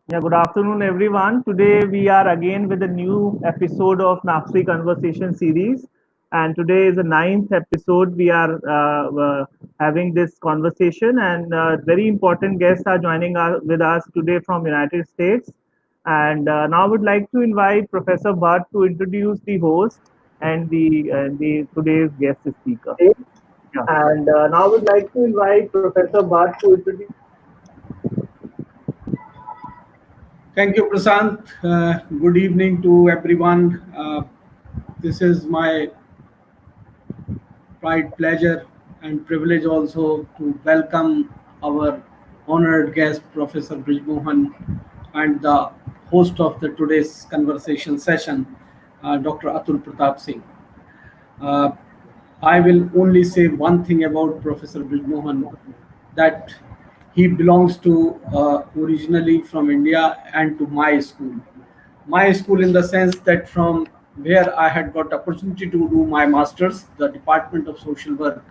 Yeah, good afternoon, everyone. Today we are again with a new episode of NAPSWI Conversation series, and today is the ninth episode. We are having this conversation, and very important guests are joining with us today from United States. And now I would like to invite Professor Bhatt to introduce the host and the today's guest speaker. Yeah. And now I would like to invite Professor Bhatt to introduce. Thank you, Prasant. Good evening to everyone. This is my pride, pleasure, and privilege also to welcome our honored guest, Professor Brij Mohan, and the host of the today's conversation session, Dr. Atul Pratap Singh. Uh, I will only say one thing about Professor Brij Mohan, that he belongs to originally from India and to my school. My school in the sense that from where I had got opportunity to do my masters, the Department of Social Work.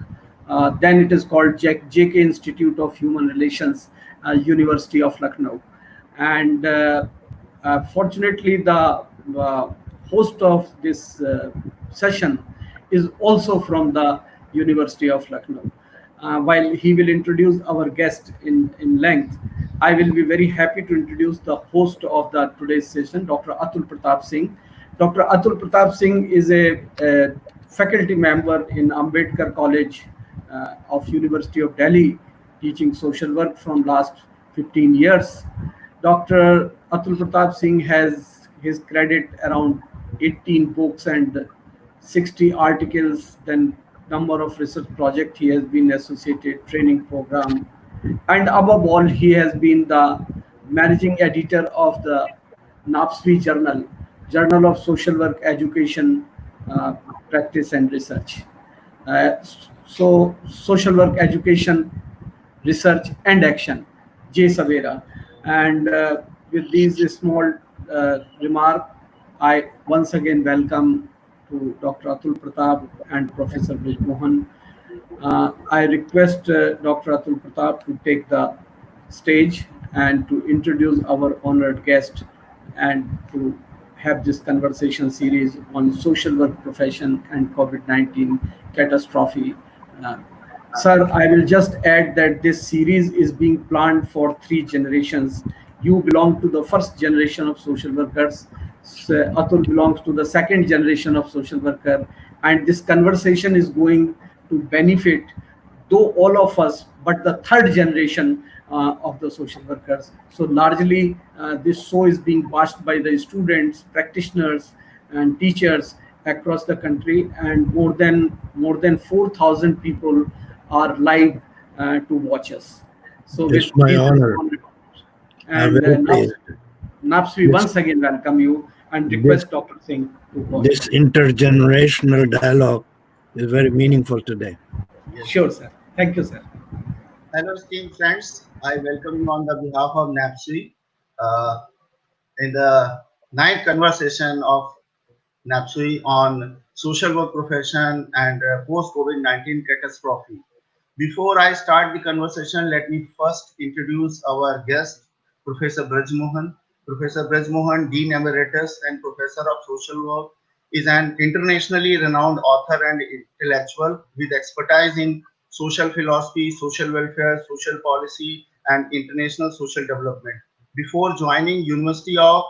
Then it is called JK Institute of Human Relations, University of Lucknow, and fortunately the host of this session is also from the University of Lucknow. While he will introduce our guest in length, I will be very happy to introduce the host of the today's session, Dr. Atul Pratap Singh. Dr. Atul Pratap Singh is a faculty member in Ambedkar College of University of Delhi, teaching social work from last 15 years. Dr. Atul Pratap Singh has his credit around 18 books and 60 articles, then number of research projects he has been associated, training program, and above all, he has been the managing editor of the NAPSWI Journal of Social Work Education, Practice and Research. Uh, so, social work education, research and action, J. Savera. And with these small remark, I once again welcome to Dr. Atul Pratap and Professor Brij Mohan. I request Dr. Atul Pratap to take the stage and to introduce our honored guest and to have this conversation series on social work profession and COVID-19 catastrophe. Uh, Sir, I will just add that this series is being planned for 3 generations. You belong to the first generation of social workers. Atul belongs to the second generation of social worker, and this conversation is going to benefit, though all of us, but the third generation of the social workers. So largely, this show is being watched by the students, practitioners, and teachers across the country, and more than 4,000 people are live to watch us. So with It's my these honor. I'm and very pleased. NAPS, we This, once again welcome you and this, request Dr. Singh to go ahead. this intergenerational dialogue is very meaningful today. Yes. Sure, sir. Thank you, sir. Hello, esteemed friends. I welcome you on the behalf of NAPSWI in the ninth conversation of NAPSWI on social work profession and post-COVID-19 catastrophe. Before I start the conversation, let me first introduce our guest, Professor Brij Mohan. Professor Brij Mohan, Dean Emeritus and Professor of Social Work, is an internationally renowned author and intellectual with expertise in social philosophy, social welfare, social policy, and international social development. Before joining University of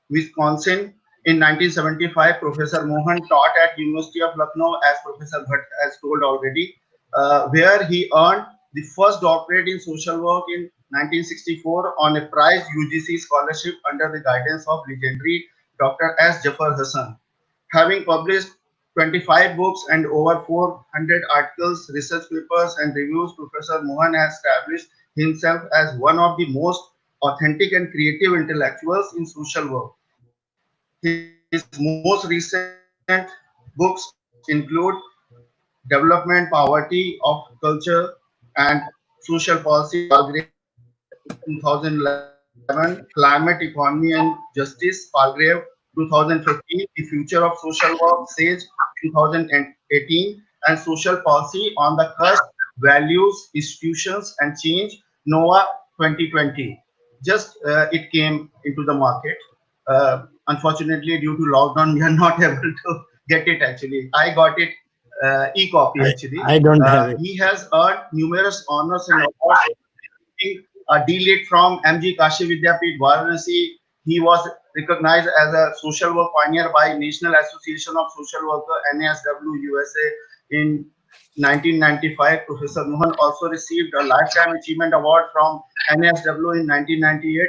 Wisconsin in 1975, Professor Mohan taught at University of Lucknow, as Professor Bhatt has told already, where he earned the first doctorate in social work in 1964 on a prized UGC scholarship under the guidance of legendary Dr. S. Jafar Hassan. Having published 25 books and over 400 articles, research papers, and reviews, Professor Mohan has established himself as one of the most authentic and creative intellectuals in social work. His most recent books include Development, Poverty of Culture, and Social Policy, Palgrave 2011, Climate, Economy, and Justice, Palgrave 2015, The Future of Social Work, Sage 2018, and Social Policy on the Cusp, Values, Institutions, and Change, NOVA 2020. just it came into the market. Unfortunately, due to lockdown, we are not able to get it. Actually, I got it e-copy. I, Actually, I don't have it. he has earned numerous honors and awards, a D.Litt from MG Kashi Vidyapith, Varanasi. He was recognized as a social work pioneer by National Association of Social Worker (NASW) USA in 1995. Professor Mohan also received a Lifetime Achievement Award from NASW in 1998.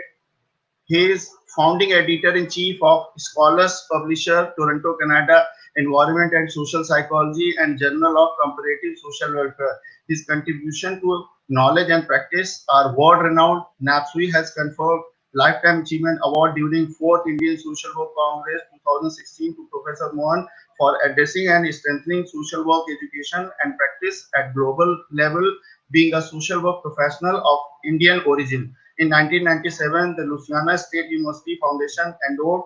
He is founding editor-in-chief of Scholars Publisher, Toronto, Canada, Environment and Social Psychology, and Journal of Comparative Social Welfare. His contribution to knowledge and practice are world-renowned. NAPSWI has conferred Lifetime Achievement Award during 4th Indian Social Work Congress 2016 to Professor Mohan for addressing and strengthening social work education and practice at global level, being a social work professional of Indian origin. In 1997, the Louisiana State University Foundation endowed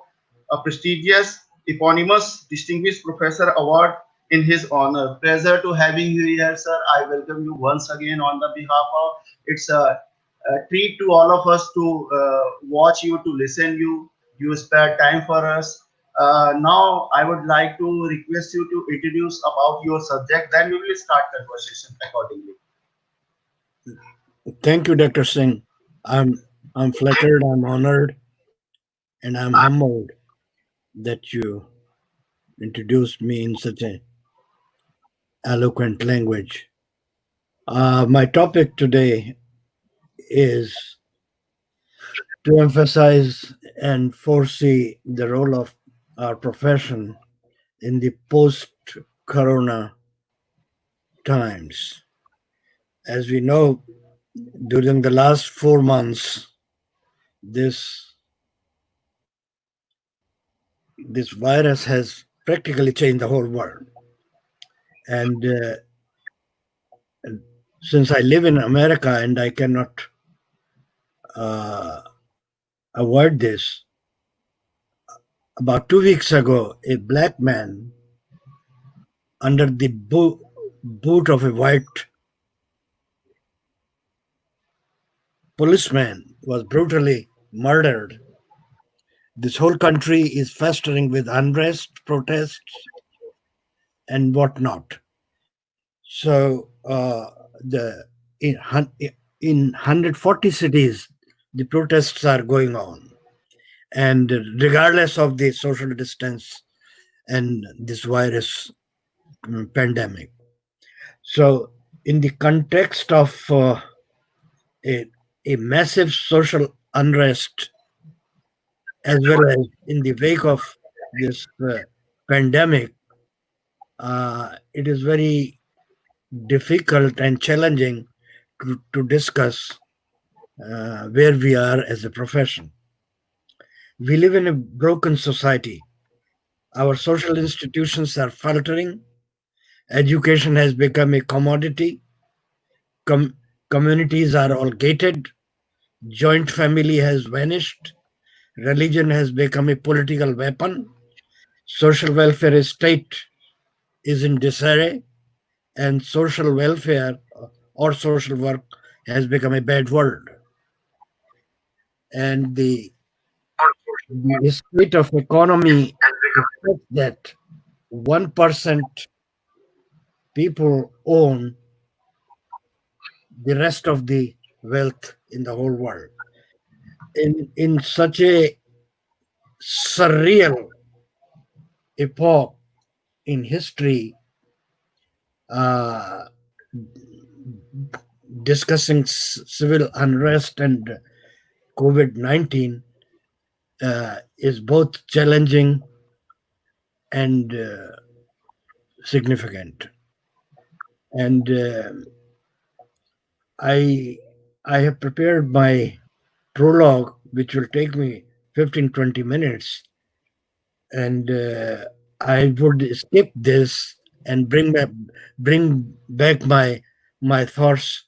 a prestigious eponymous Distinguished Professor Award in his honor. Pleasure to having you here, sir. I welcome you once again on the behalf of. It's a treat to all of us to watch you, to listen you. You spare time for us. Now, I would like to request you to introduce about your subject. Then we will start conversation accordingly. Thank you, Dr. Singh. I'm flattered, I'm honored, and I'm humbled that you introduced me in such a eloquent language. My topic today is to emphasize and foresee the role of our profession in the post-corona times. As we know, during the last 4 months, this this virus has practically changed the whole world. And since I live in America and I cannot uh, avoid this, about 2 weeks ago, a black man under the boot of a white policeman was brutally murdered. This whole country is festering with unrest, protests, and whatnot. So the in 140 cities, the protests are going on, and regardless of the social distance and this virus pandemic. So, in the context of a, a massive social unrest, as well as in the wake of this pandemic, it is very difficult and challenging to discuss where we are as a profession. We live in a broken society. Our social institutions are faltering. Education has become a commodity. Com- Communities are all gated. Joint family has vanished. Religion has become a political weapon. Social welfare state is in disarray. And social welfare or social work has become a bad word. And the state of economy is such that 1% people own the rest of the wealth in the whole world. In such a surreal epoch in history, uh, discussing civil unrest and COVID-19 is both challenging and significant. And I I have prepared my prologue, which will take me 15-20 minutes, and I would skip this and bring back my thoughts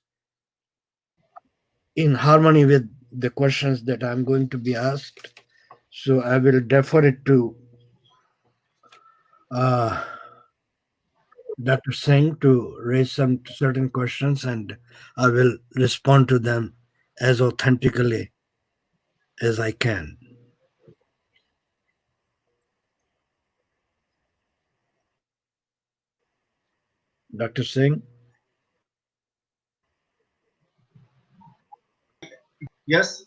in harmony with the questions that I'm going to be asked. So I will defer it to uh, Dr. Singh to raise some certain questions, and I will respond to them as authentically as I can. Dr. Singh, Yes,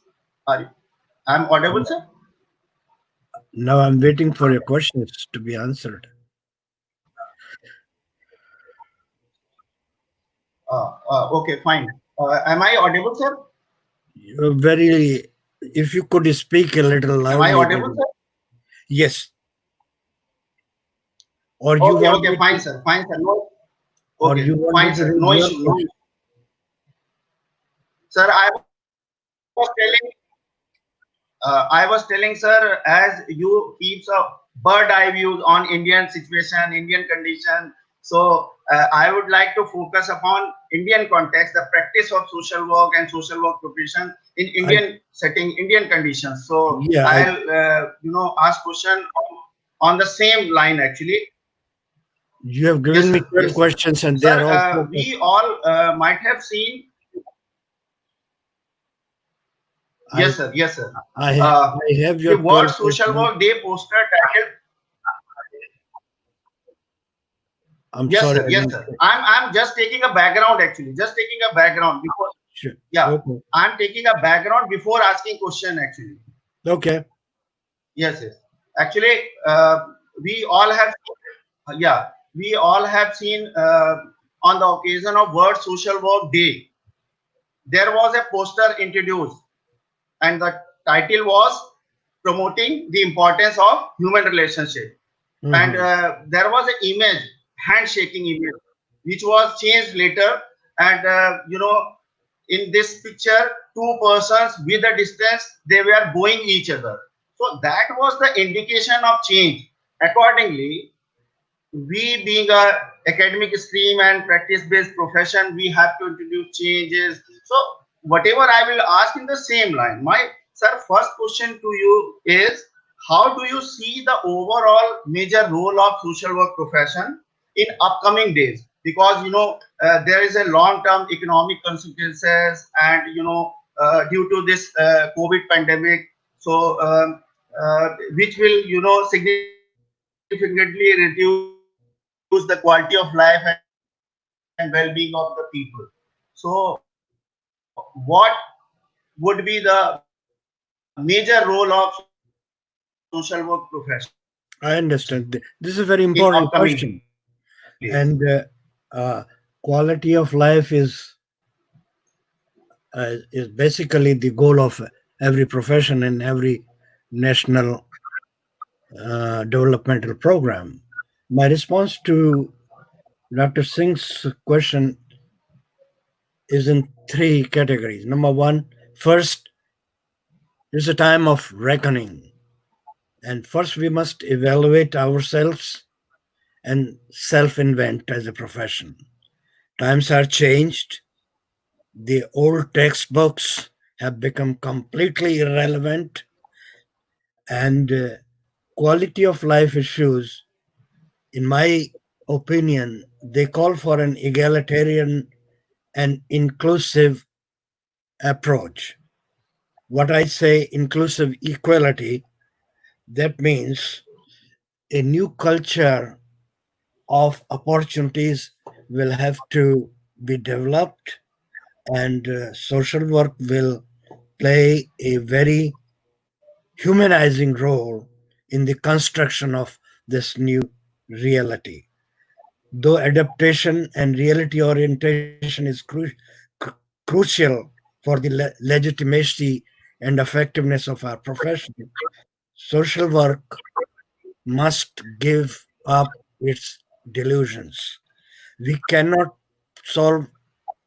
I'm audible, sir. now I'm waiting for your questions to be answered. Okay, fine. Am I audible, sir? You're very, if you could speak a little Am I loudly, that audible, sir? yes. Or you Okay, want okay, me fine, to, sir. Fine, sir. No, or okay, you want me fine, to sir. read No your issue, no question? issue. Sir, I was telling, sir, as you keeps a bird eye view on Indian situation, Indian condition. So I would like to focus upon Indian context, the practice of social work and social work profession in I, Indian setting, Indian conditions. So yeah, I'll ask question on the same line actually. you have Yes, given me sir. 12 Yes, sir. questions and they Sir, are all we focused. all might have seen. I, Yes, sir. Yes, sir. I have The your World 12 Social questions. Work Day poster titled. I'm Yes, sorry. sir. I Yes, didn't. sir. I'm just taking a background actually. Just taking a background before. Sure. Yeah, Okay. I'm taking a background before asking question actually. Okay. Yes, yes. Actually, we all have. Yeah, we all have seen on the occasion of World Social Work Day. There was a poster introduced, and the title was promoting the importance of human relationship. And Hmm. there was an image, handshaking image, which was changed later. And in this picture, two persons with a distance, they were going each other. So that was the indication of change. Accordingly, we being a academic stream and practice based profession, we have to introduce changes. So whatever I will ask in the same line, my sir, first question to you is, how do you see the overall major role of social work profession in upcoming days? Because there is a long term economic consequences, and due to this COVID pandemic, so which will significantly reduce the quality of life and well-being of the people. So what would be the major role of social work profession in upcoming days? I understand. This is a very important question. And quality of life is basically the goal of every profession and every national developmental program. My response to Dr. Singh's question is in three categories. Number one, first is a time of reckoning. And first, we must evaluate ourselves and self invent as a profession. Times are changed. The old textbooks have become completely irrelevant, and quality of life issues, in my opinion, they call for an egalitarian and inclusive approach. What I say, inclusive equality, that means a new culture of opportunities will have to be developed, and social work will play a very humanizing role in the construction of this new reality. Though adaptation and reality orientation is cru- crucial for the legitimacy and effectiveness of our profession, social work must give up its delusions. We cannot solve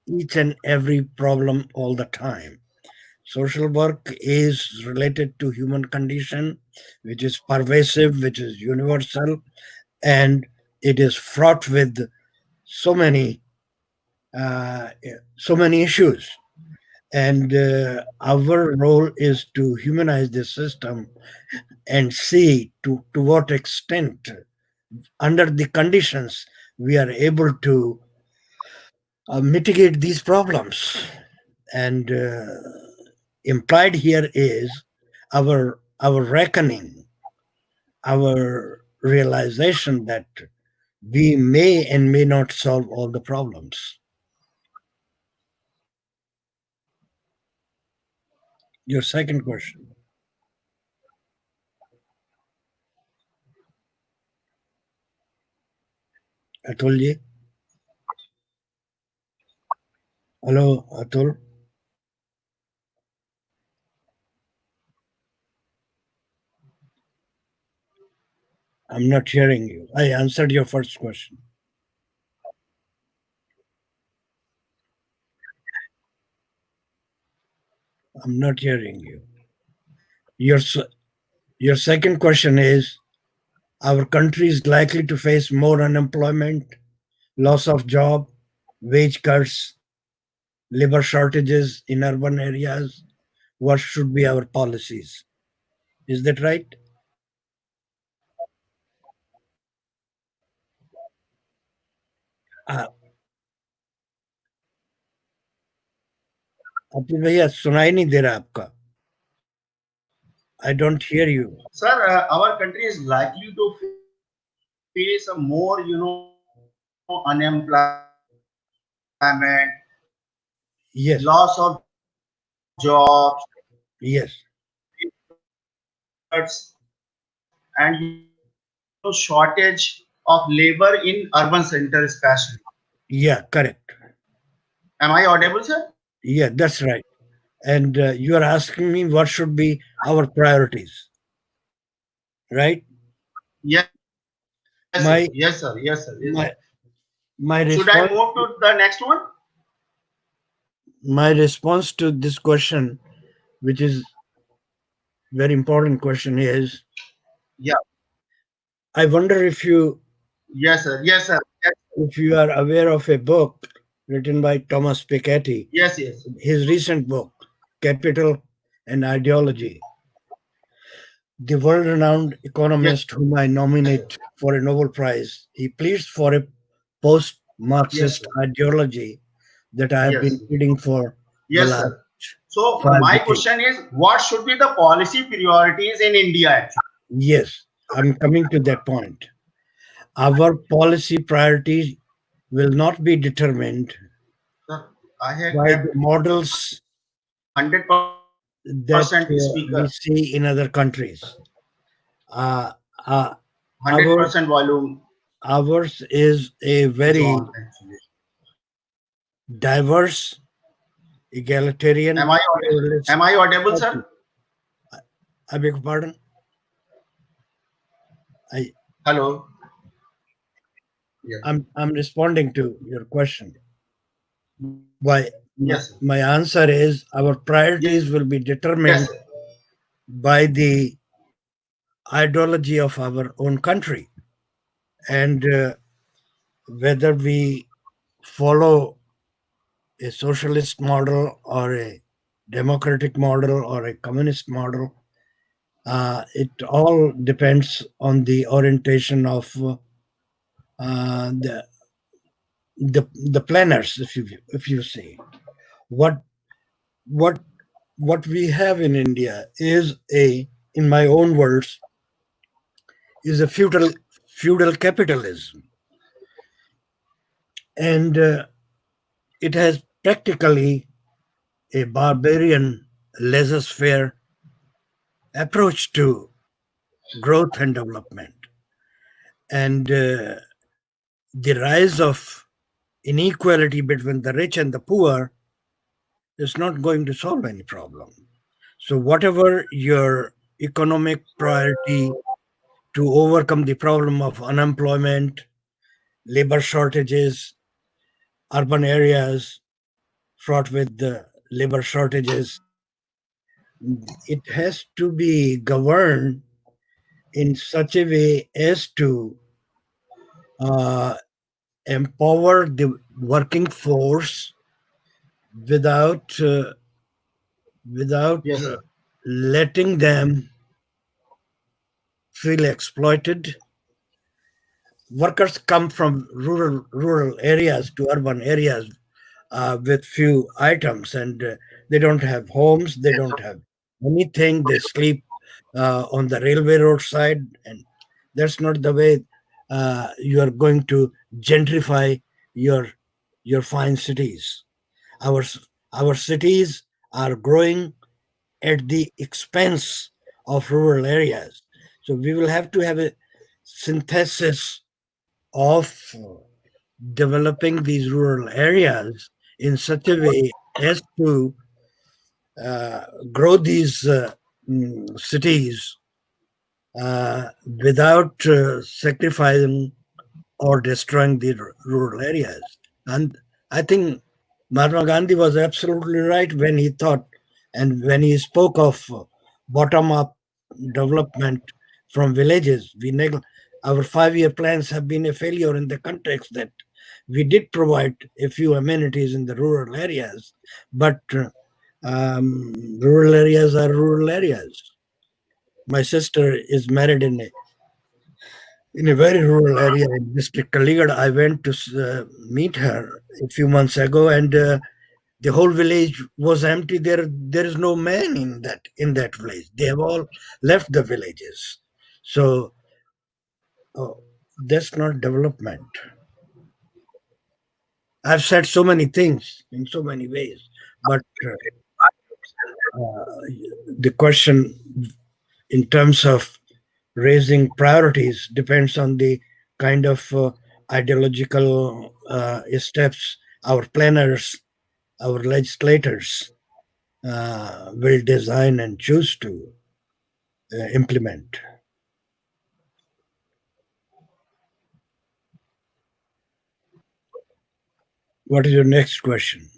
each and every problem all the time. Social work is related to human condition, which is pervasive, which is universal, and it is fraught with so many uh, so many issues. And our role is to humanize this system and see to what extent, under the conditions, we are able to mitigate these problems. And implied here is our reckoning, our realization that we may and may not solve all the problems. Your second question. Atul ji? Hello, Atul. I'm not hearing you. I answered your first question. I'm not hearing you. Your your second question is, our country is likely to face more unemployment, loss of job, wage cuts, labor shortages in urban areas. What should be our policies? Is that right? Uh, Atul भैया सुनाई नहीं दे रहा आपका. I don't hear you. Sir, our country is likely to face a more, unemployment, Yes. loss of jobs, Yes. and shortage of labor in urban centers, especially. Yeah, correct. Am I audible, sir? Yeah, that's right. And you are asking me what should be our priorities, right? Yes, sir. My Yes, sir. Yes, sir. Yes, my sir. my Should I response move to the next one? my response to this question, which is very important question, is Yeah. I wonder Yes, sir. Yes, sir. if you are aware of a book written by Thomas Piketty, Yes, yes. his recent book, Capital and Ideology. The world renowned Yes, economist whom I nominate for a Nobel Prize, he pleads for a post yes, Marxist sir. ideology that I have been Yes. reading for the Yes, last sir. So five my decades. question is, what should be the policy priorities in India actually? Yes, I'm coming to that point. Our policy priorities will not be determined Sir, I have by the kept models 100% that speaker, we see in other countries. Uh, uh, 100% our volume ours is a is very on actually. diverse, egalitarian, Am I pluralist am I audible, party. sir? I beg your pardon. I Hello. Yeah. I'm responding to your question. Why Yes, sir. my answer is our priorities will be Yes, determined sir. by the ideology of our own country, and whether we follow a socialist model or a democratic model or a communist model. It all depends on the orientation of uh, the, the planners, if you say. what what what we have in India is a, in my own words, is a feudal capitalism, and it has practically a barbarian laissez-faire approach to growth and development, and the rise of inequality between the rich and the poor is not going to solve any problem. So whatever your economic priority to overcome the problem of unemployment, labor shortages, urban areas fraught with the labor shortages, it has to be governed in such a way as to uh, empower the working force without without Yes, sir. letting them feel exploited. Workers come from rural areas to urban areas with few items, and they don't have homes, they Yes, don't sir. have anything. They sleep on the railway roadside, and that's not the way you are going to gentrify your your fine cities. Our cities are growing at the expense of rural areas. So we will have to have a synthesis of developing these rural areas in such a way as to grow these cities without sacrificing or destroying the rural areas. And I think Mahatma Gandhi was absolutely right when he thought and when he spoke of bottom up development from villages. Our 5 year plans have been a failure in the context that we did provide a few amenities in the rural areas, but rural areas are rural areas. My sister is married in a very rural area in District Kaligad. I went to meet her a few months ago, and the whole village was empty. There is no man in that village. They have all left the villages. So that's not development. I've said so many things in so many ways, but the question in terms of raising priorities depends on the kind of ideological steps our planners, our legislators will design and choose to implement. What is your next question?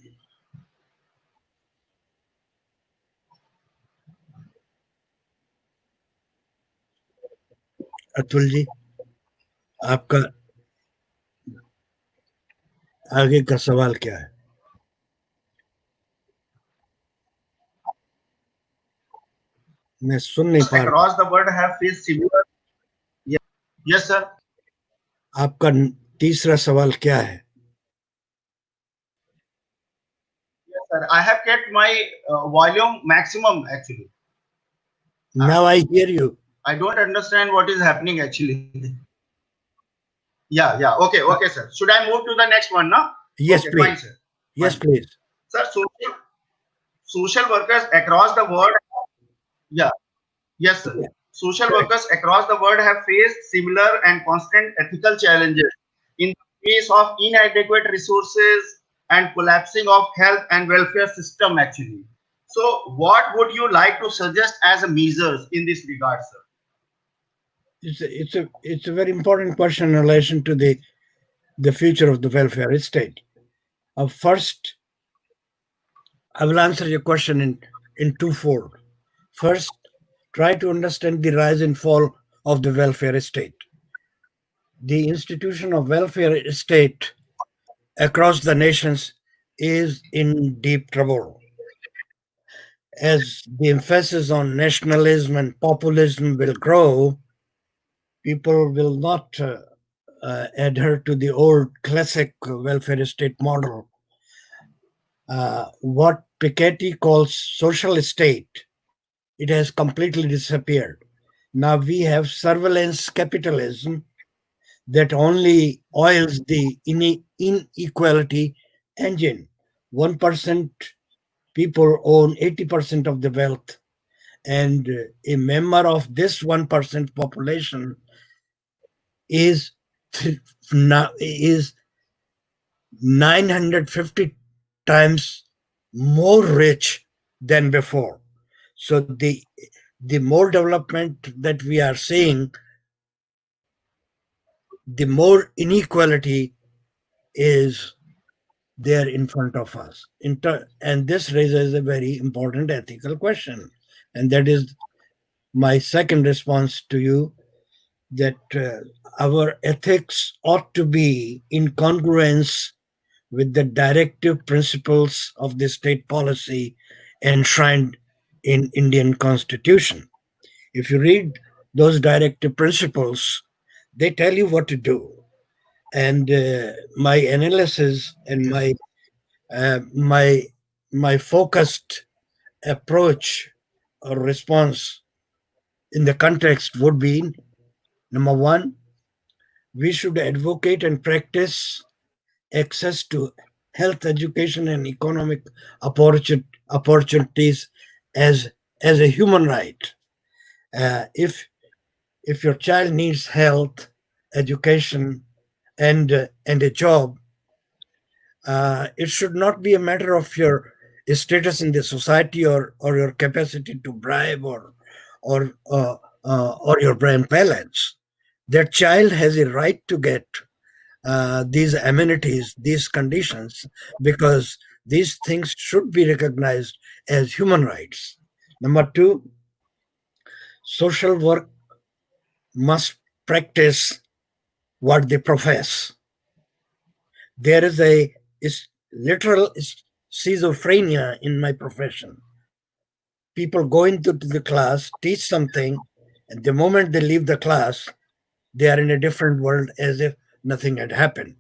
Atul ji, आपका आगे का सवाल क्या है? मैं सुन नहीं पा रहा. Across the world have faced similar. Yes, yes, sir. आपका तीसरा सवाल क्या है? Yes, sir. I have kept my volume maximum actually. Now I hear you. I don't understand what is happening actually. Yeah, yeah. Okay, okay, sir. Should I move to the next one now? Yes, Okay, please. fine, sir. Yes, Fine. please. Sir, social workers across the world. Yeah, yes, sir. Yeah. Social workers across the world have faced similar and constant ethical challenges in the face of inadequate resources and collapsing of health and welfare system actually. So, what would you like to suggest as a measures in this regard, sir? It's a very important question in relation to the future of the welfare state. First, I will answer your question in twofold. First, try to understand the rise and fall of the welfare state. The institution of welfare state across the nations is in deep trouble. As the emphasis on nationalism and populism will grow, people will not adhere to the old classic welfare state model. What Piketty calls social state, it has completely disappeared. Now we have surveillance capitalism that only oils the inequality engine. 1% people own 80% of the wealth, and a member of this 1% population is is 950 times more rich than before. So the more development that we are seeing, the more inequality is there in front of us. And this raises a very important ethical question. And that is my second response to you, that our ethics ought to be in congruence with the directive principles of the state policy enshrined in Indian Constitution. If you read those directive principles, they tell you what to do. And my analysis and uh, my my focused approach response in the context would be: number one, we should advocate and practice access to health, education, and economic opportunities as a human right. If your child needs health, education, and a job, it should not be a matter of your status in the society, or your capacity to bribe, or or your grandparents. That child has a right to get these amenities, these conditions, because these things should be recognized as human rights. Number two, social work must practice what they profess. There is a literal schizophrenia in my profession. People go into the class, teach something, and the moment they leave the class, they are in a different world as if nothing had happened.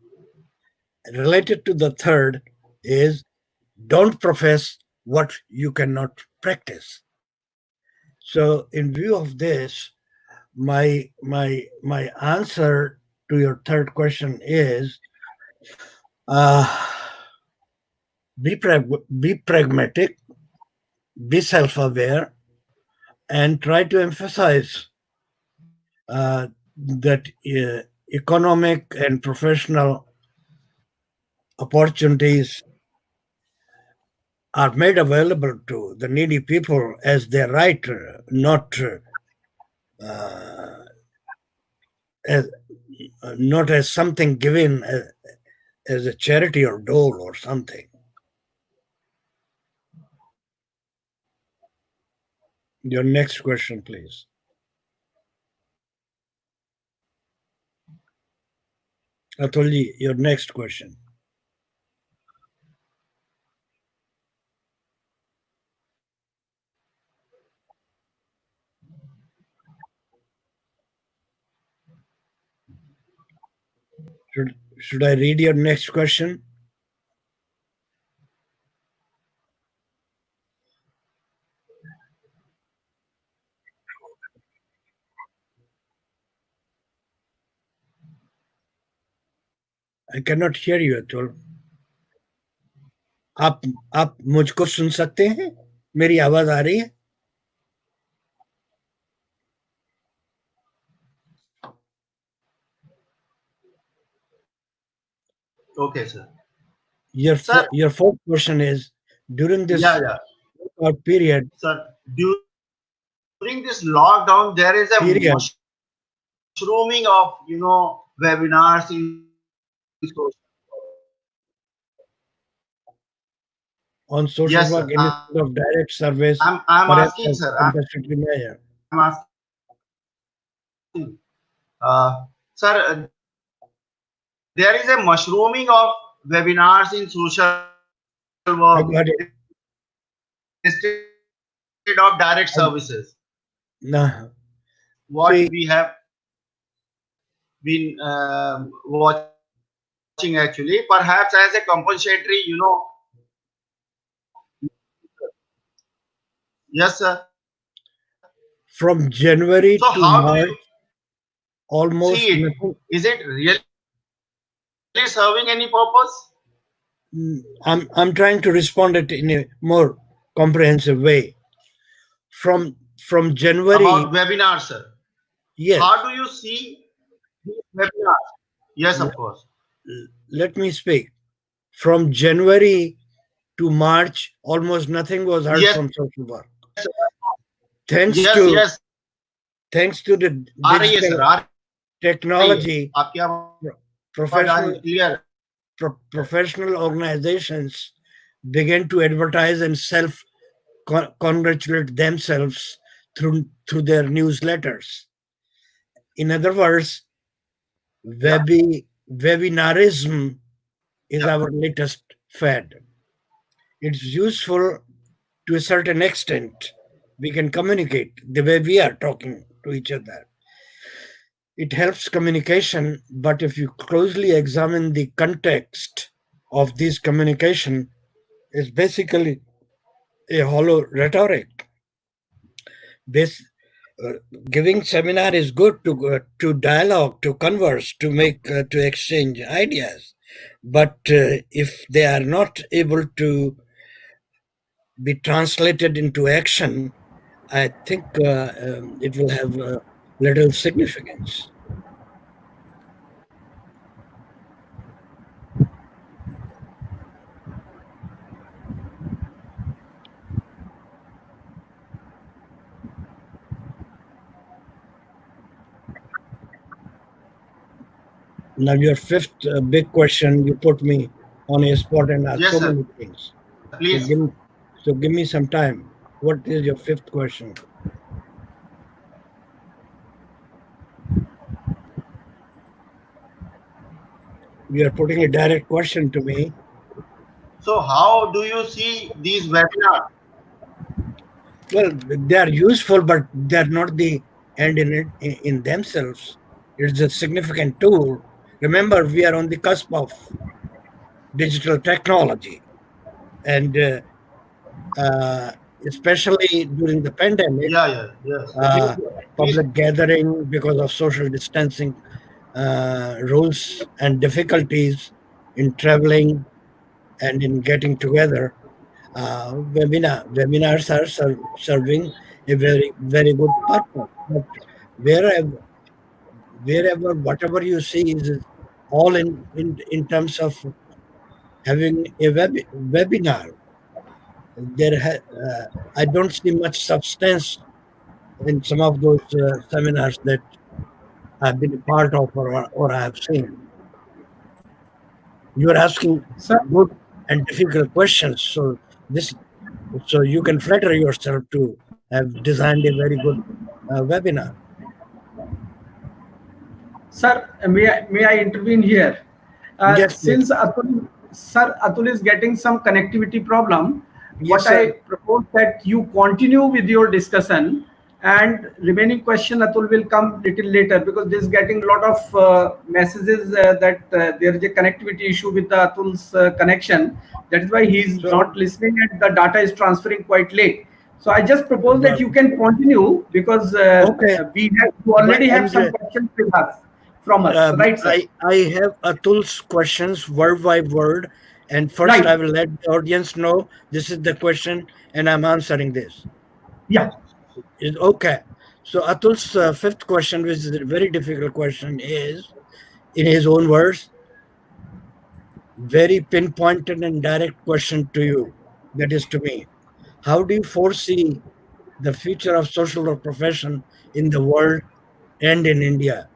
Related to the third is, don't profess what you cannot practice. So, in view of this, my answer to your third question is, uh, be pragmatic, be self-aware, and try to emphasize that economic and professional opportunities are made available to the needy people as their right, not as not as something given as a charity or dole or something. Your next question, please. Atulji, your next question. Should I read your next question? I cannot hear you, Atul. आप मुझको सुन सकते हैं? मेरी आवाज आ रही है? Okay, sir. Sir, Your fourth question is, during this yeah, yeah. period, Sir, during this lockdown, there is a mushrooming of, webinars in social. on social Yes, work sir. instead of direct service, I'm perhaps asking, as sir. compulsory measure. I'm asking, sir. There is a mushrooming of webinars in social I work got it. instead of direct services. No. What See, we have been watching actually, perhaps as a compulsory, Yes, sir. from So how do January you to March, see almost it? nothing. Is it really serving any purpose I'm trying to respond it in a more comprehensive way. From January, about webinars, sir? yes. How do you see these webinars? Yes, of course. Let me speak. From January to March, almost nothing was heard Yes, from sir. social work. Yes, Thanks yes. to thanks to the आ रही है sir, digital आ रही है. technology, आपकी आवाज आ रही professional है, clear. professional organizations began to advertise and self congratulate themselves through their newsletters. In other words, Yeah, webinarism is yeah, our latest fad. It's useful to a certain extent. We can communicate the way we are talking to each other. It helps communication, but if you closely examine the context of this communication, it's basically a hollow rhetoric. This uh, giving seminar is good to dialogue, to converse, to make to exchange ideas. But if they are not able to be translated into action, I think it will have little significance. Now, your fifth big question, you put me on a spot and asked so Yes, many sir. things. So Please. give me some time. What is your fifth question? You are putting a direct question to me. So, how do you see these webinars? Well, they are useful, but they are not the end in themselves. It's a significant tool. Remember, we are on the cusp of digital technology, and uh, especially during the pandemic, Yeah, yeah, yes. uh, Please. public gathering because of social distancing rules and difficulties in traveling and in getting together. Webinars are serving a very good purpose. But wherever, whatever you see is all in terms of having a webinar. I don't see much substance in some of those seminars that I've been a part of or I have seen. You are asking Sir, good and difficult questions, this so you can flatter yourself to have designed a very good webinar. Sir, may I intervene here? Yes, please. Since Atul is getting some connectivity problem, Yes, what sir. I propose that you continue with your discussion, and remaining question Atul will come little later, because this is getting a lot of messages that there is a connectivity issue with the Atul's connection. That is why he is So, not listening and the data is transferring quite late. So I just propose that but you can continue, because okay, you but already have and some questions with us from us, right, sir? I have Atul's questions word by word, and first I Right. will let the audience know this is the question, and I'm answering this. Yeah. Is okay. So Atul's fifth question, which is a very difficult question, is in his own words, very pinpointed and direct question to you. That is to me. How do you foresee the future of social work profession in the world and in India?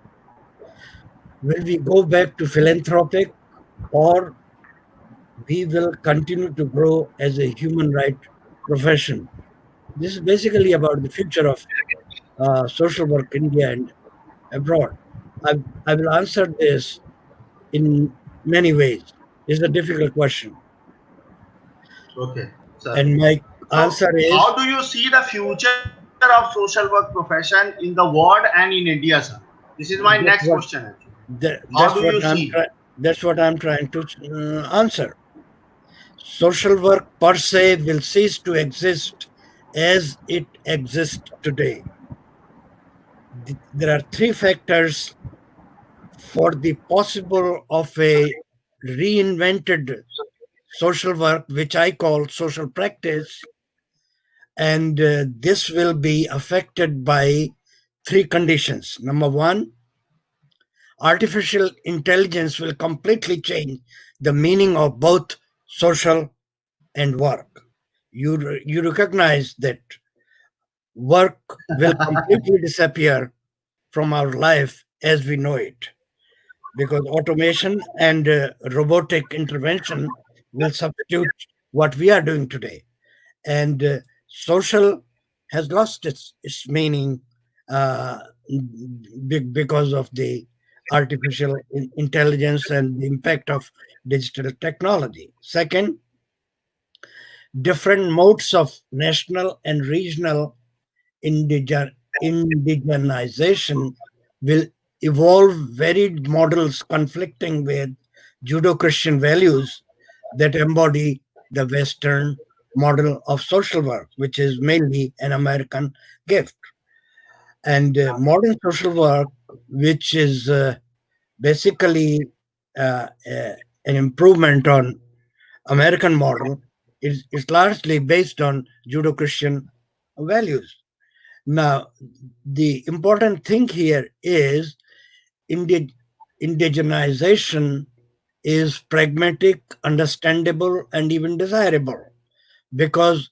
Will we go back to philanthropic, or we will continue to grow as a human right profession? This is basically about the future of social work India and abroad. I, I will answer this in many ways. It's a difficult question. Okay, sir. And my So, answer is how do you see the future of social work profession in the world and in India, sir? This is my next question, that's what actually. How do you see? that's what I'm trying to answer. Social work per se will cease to exist as it exists today. There are three factors for the possible of a reinvented social work, which I call social practice, and this will be affected by three conditions. Number one, artificial intelligence will completely change the meaning of both social and work. You recognize that work will completely disappear from our life as we know it, because automation and robotic intervention will substitute what we are doing today. And social has lost its meaning uh, because of the artificial intelligence and the impact of digital technology. Second, different modes of national and regional indigen- indigenization will evolve varied models conflicting with Judeo Christian values that embody the Western model of social work, which is mainly an American gift. And modern social work, which is basically an improvement on American model, is largely based on Judeo-Christian values. Now, the important thing here is indi- indigenization is pragmatic, understandable, and even desirable because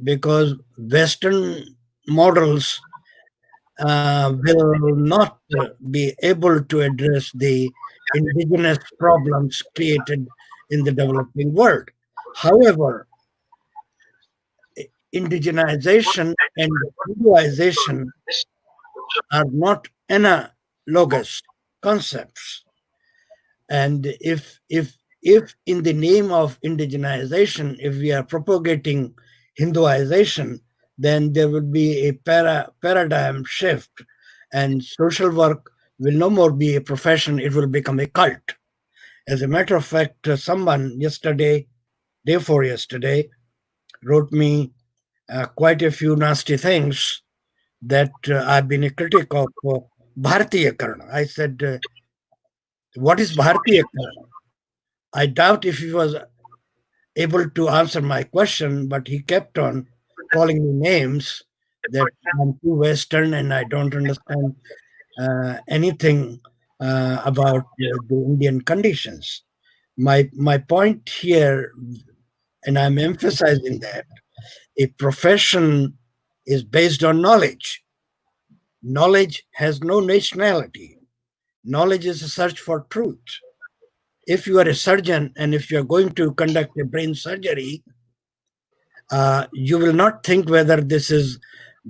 because Western models will not be able to address the indigenous problems created in the developing world. However, indigenization and Hinduization are not analogous concepts. And if in the name of indigenization, if we are propagating Hinduization, then there will be a paradigm shift, and social work will no more be a profession, it will become a cult. As a matter of fact, someone yesterday, day before yesterday, wrote me quite a few nasty things that I've been a critic of Bharatiya Karna. I said, what is Bharatiya Karna? I doubt if he was able to answer my question, but he kept on calling me names that I'm too Western and I don't understand anything about the Indian conditions. My point here, and I'm emphasizing that a profession is based on knowledge. Knowledge has no nationality. Knowledge is a search for truth. If you are a surgeon and if you are going to conduct a brain surgery, you will not think whether this is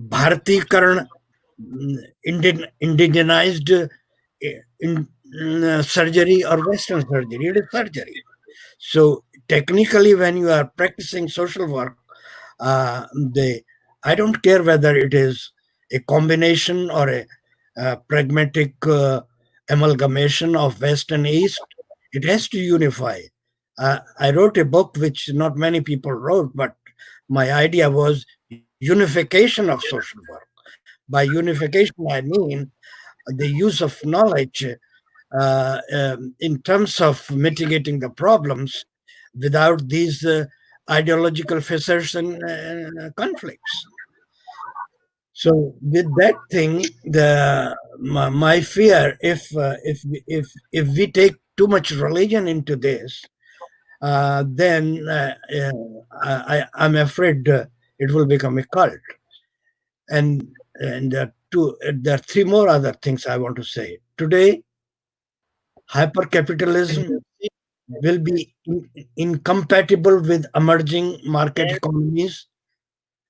Bhartikaran, indigenized surgery or Western surgery. It is surgery. So technically, when you are practicing social work, they I don't care whether it is a combination or a pragmatic amalgamation of West and East. It has to unify. I wrote a book which not many people wrote, but my idea was unification of social work. By unification, I mean the use of knowledge in terms of mitigating the problems without these ideological fissures and conflicts. So with that thing, my fear, if we take too much religion into this, then I'm afraid it will become a cult. And there are three more other things I want to say. Today, hypercapitalism will be incompatible with emerging market economies,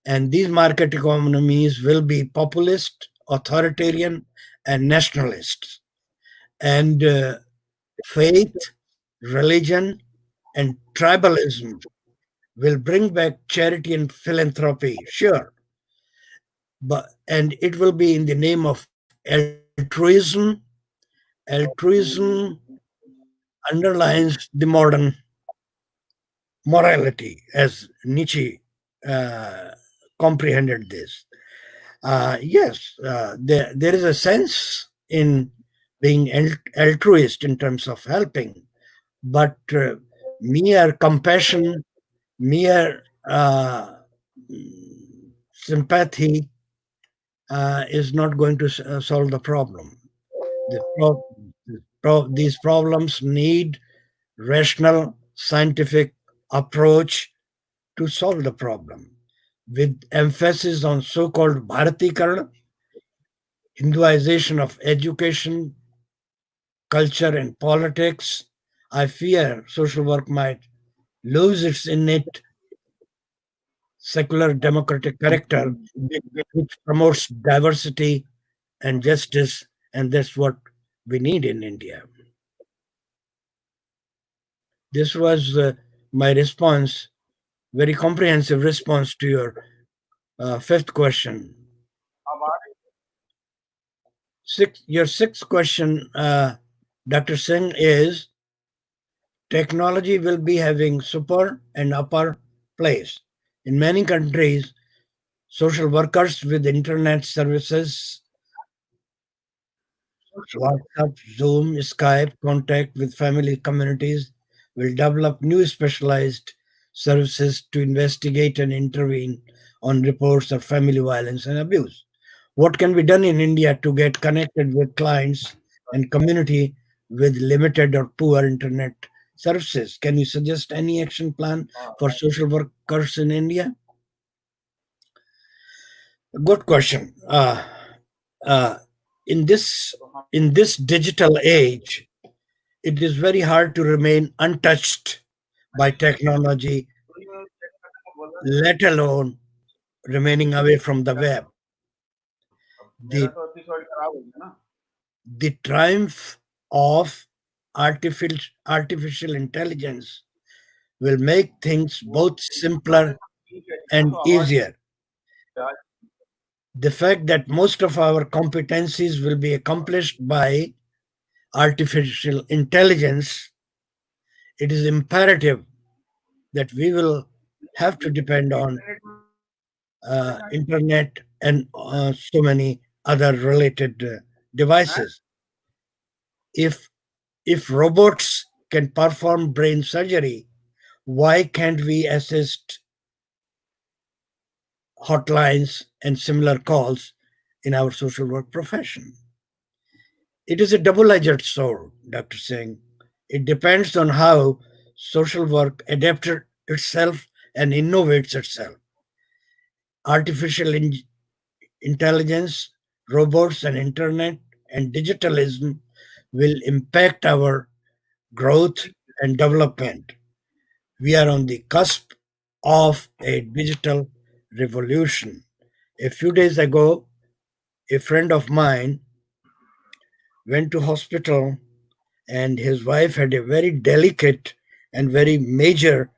and these market economies will be populist, authoritarian, and nationalist. And faith, religion, and tribalism will bring back charity and philanthropy, sure, but and it will be in the name of altruism. Altruism underlines the modern morality as Nietzsche uh, comprehended this. Yes, there is a sense in being altruist in terms of helping, but mere compassion, mere sympathy is not going to solve the problem. The these problems need rational, scientific approach to solve the problem, with emphasis on so-called Bharatikarana, Hinduization of education, culture, and politics. I fear social work might lose its innate secular democratic character, which promotes diversity and justice, and that's what we need in India. This was my response, very comprehensive response to your fifth question. Your sixth question, Dr. Singh, is technology will be having super and upper place. In many countries, Social workers with internet services, WhatsApp, Zoom, Skype, contact with family communities will develop new specialized services to investigate and intervene on reports of family violence and abuse. What can be done in India to get connected with clients and community with limited or poor internet services? Can you suggest any action plan for social workers in India? Good question. Uh, in this in this digital age, it is very hard to remain untouched by technology, let alone remaining away from the web. The, the triumph of artificial intelligence will make things both simpler and easier. The fact that most of our competencies will be accomplished by artificial intelligence, it is imperative that we will have to depend on internet and so many other related devices. If if robots can perform brain surgery, why can't we assist hotlines and similar calls in our social work profession? It is a double-edged sword, Dr. Singh. It depends on how social work adapts itself and innovates itself. Artificial intelligence, robots, and internet and digitalism will impact our growth and development. We are on the cusp of a digital revolution. A few days ago, a friend of mine went to hospital and his wife had a very delicate and very major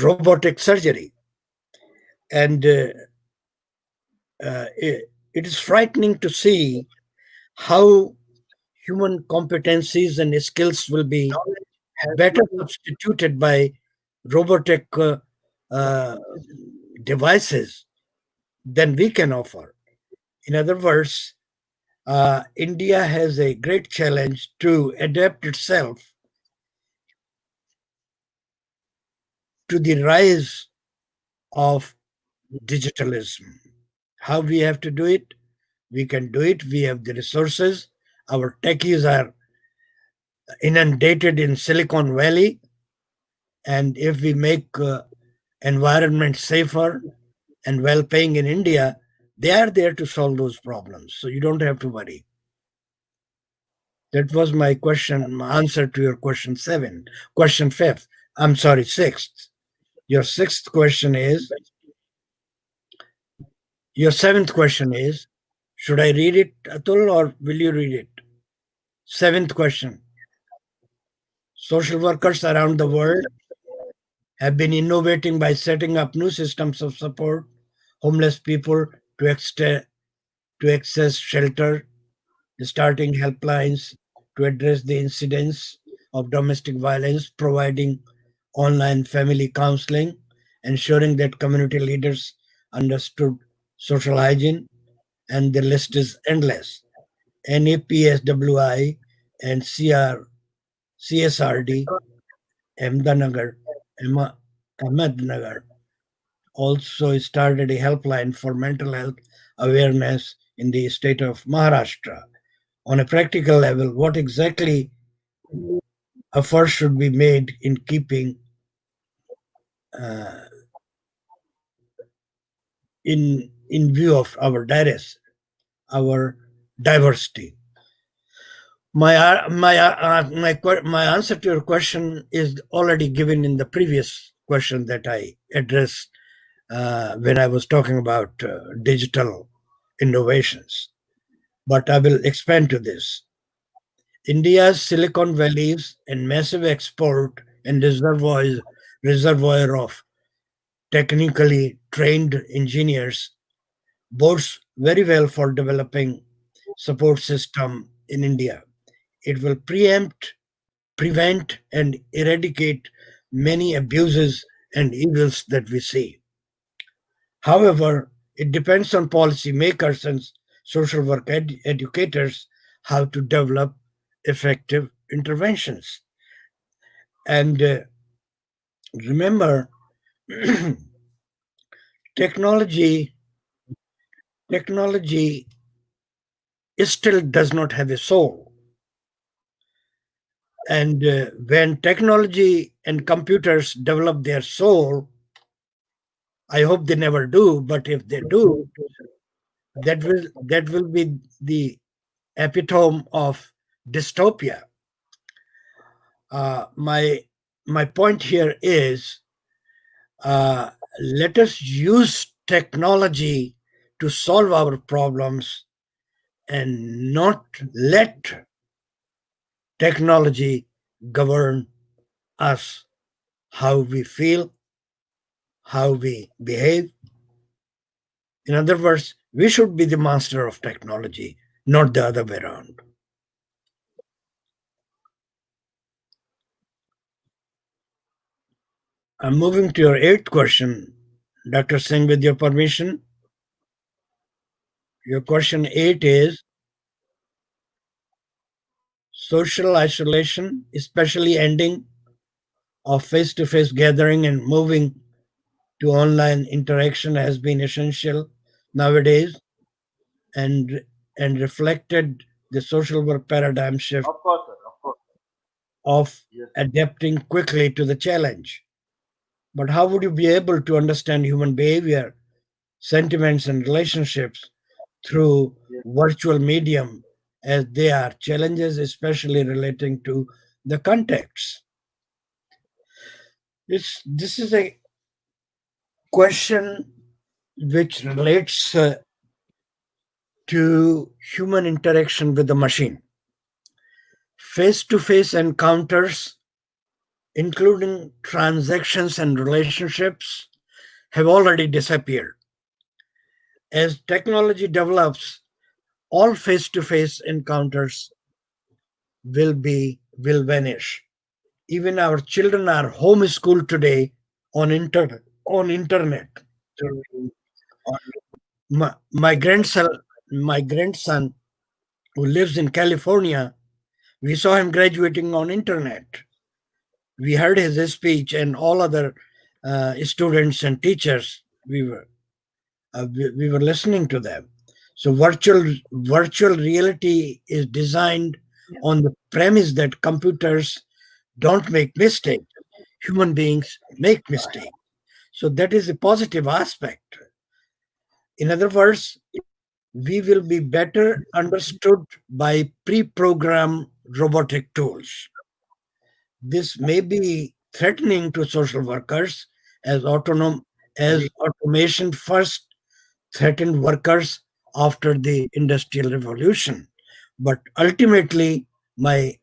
robotic surgery. And it is frightening to see how human competencies and skills will be better substituted by robotic uh, devices than we can offer. In other words, India has a great challenge to adapt itself to the rise of digitalism. How we have to do it? We can do it. We have the resources. Our techies are inundated in Silicon Valley, and if we make environment safer and well paying in India, they are there to solve those problems. So you don't have to worry. That was my question, my answer to your question seven. Question fifth. I'm sorry, sixth. Your sixth question is, your seventh question is, should I read it, Atul, or will you read it? Seventh question. Social workers around the world have been innovating by setting up new systems of support homeless people to, to access shelter, starting helplines to address the incidents of domestic violence, providing online family counseling, ensuring that community leaders understood social hygiene, and the list is endless. NAPSWI and CSRD, Ahmednagar, Ahmednagar also started a helpline for mental health awareness in the state of Maharashtra. On a practical level, what exactly efforts should be made in keeping uh, in view of our diversity? My answer to your question is already given in the previous question that I addressed when I was talking about digital innovations. But I will expand to this. India's Silicon Valleys and massive export and reservoir of technically trained engineers bodes very well for developing support system in India. It will preempt, prevent, and eradicate many abuses and evils that we see. However, it depends on policymakers and social work educators how to develop effective interventions. And remember, technology technology still does not have a soul. And when technology and computers develop their soul, I hope they never do, but if they do, that will be the epitome of dystopia. My point here is, uh, let us use technology to solve our problems and not let technology govern us, how we feel, how we behave. In other words, we should be the master of technology, not the other way around. I'm moving to your eighth question, Dr. Singh, with your permission. Your question eight is social isolation, especially ending of face to face gathering and moving to online interaction, has been essential nowadays and, and reflected the social work paradigm shift Of course, sir. Of course. of Yes. adapting quickly to the challenge. But how would you be able to understand human behavior, sentiments, and relationships through Yes. virtual medium as they are challenges, especially relating to the context? This is a question which relates to human interaction with the machine. Face to face encounters, including transactions and relationships, have already disappeared. As technology develops, all face to face encounters will vanish. Even our children are homeschooled today on internet. My grandson who lives in California, we saw him graduating on internet. We heard his speech and all other students and teachers. We were listening to them. So virtual reality is designed on the premise that computers don't make mistakes. Human beings make mistakes. So that is a positive aspect. In other words, we will be better understood by pre-programmed robotic tools. This may be threatening to social workers as automation first threatened workers after the industrial revolution. But ultimately, my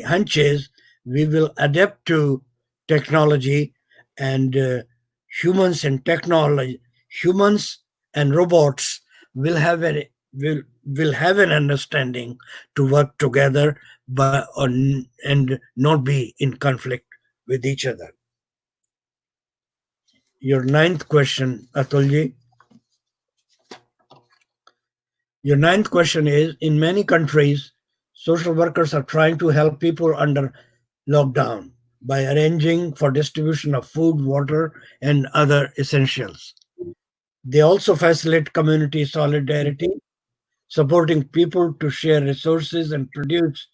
hunch is we will adapt to technology, and humans and robots will have will have an understanding to work together, and not be in conflict with each other. Your ninth question, Atulji. Your ninth question is, in many countries, social workers are trying to help people under lockdown by arranging for distribution of food, water, and other essentials. They also facilitate community solidarity, supporting people to share resources and produce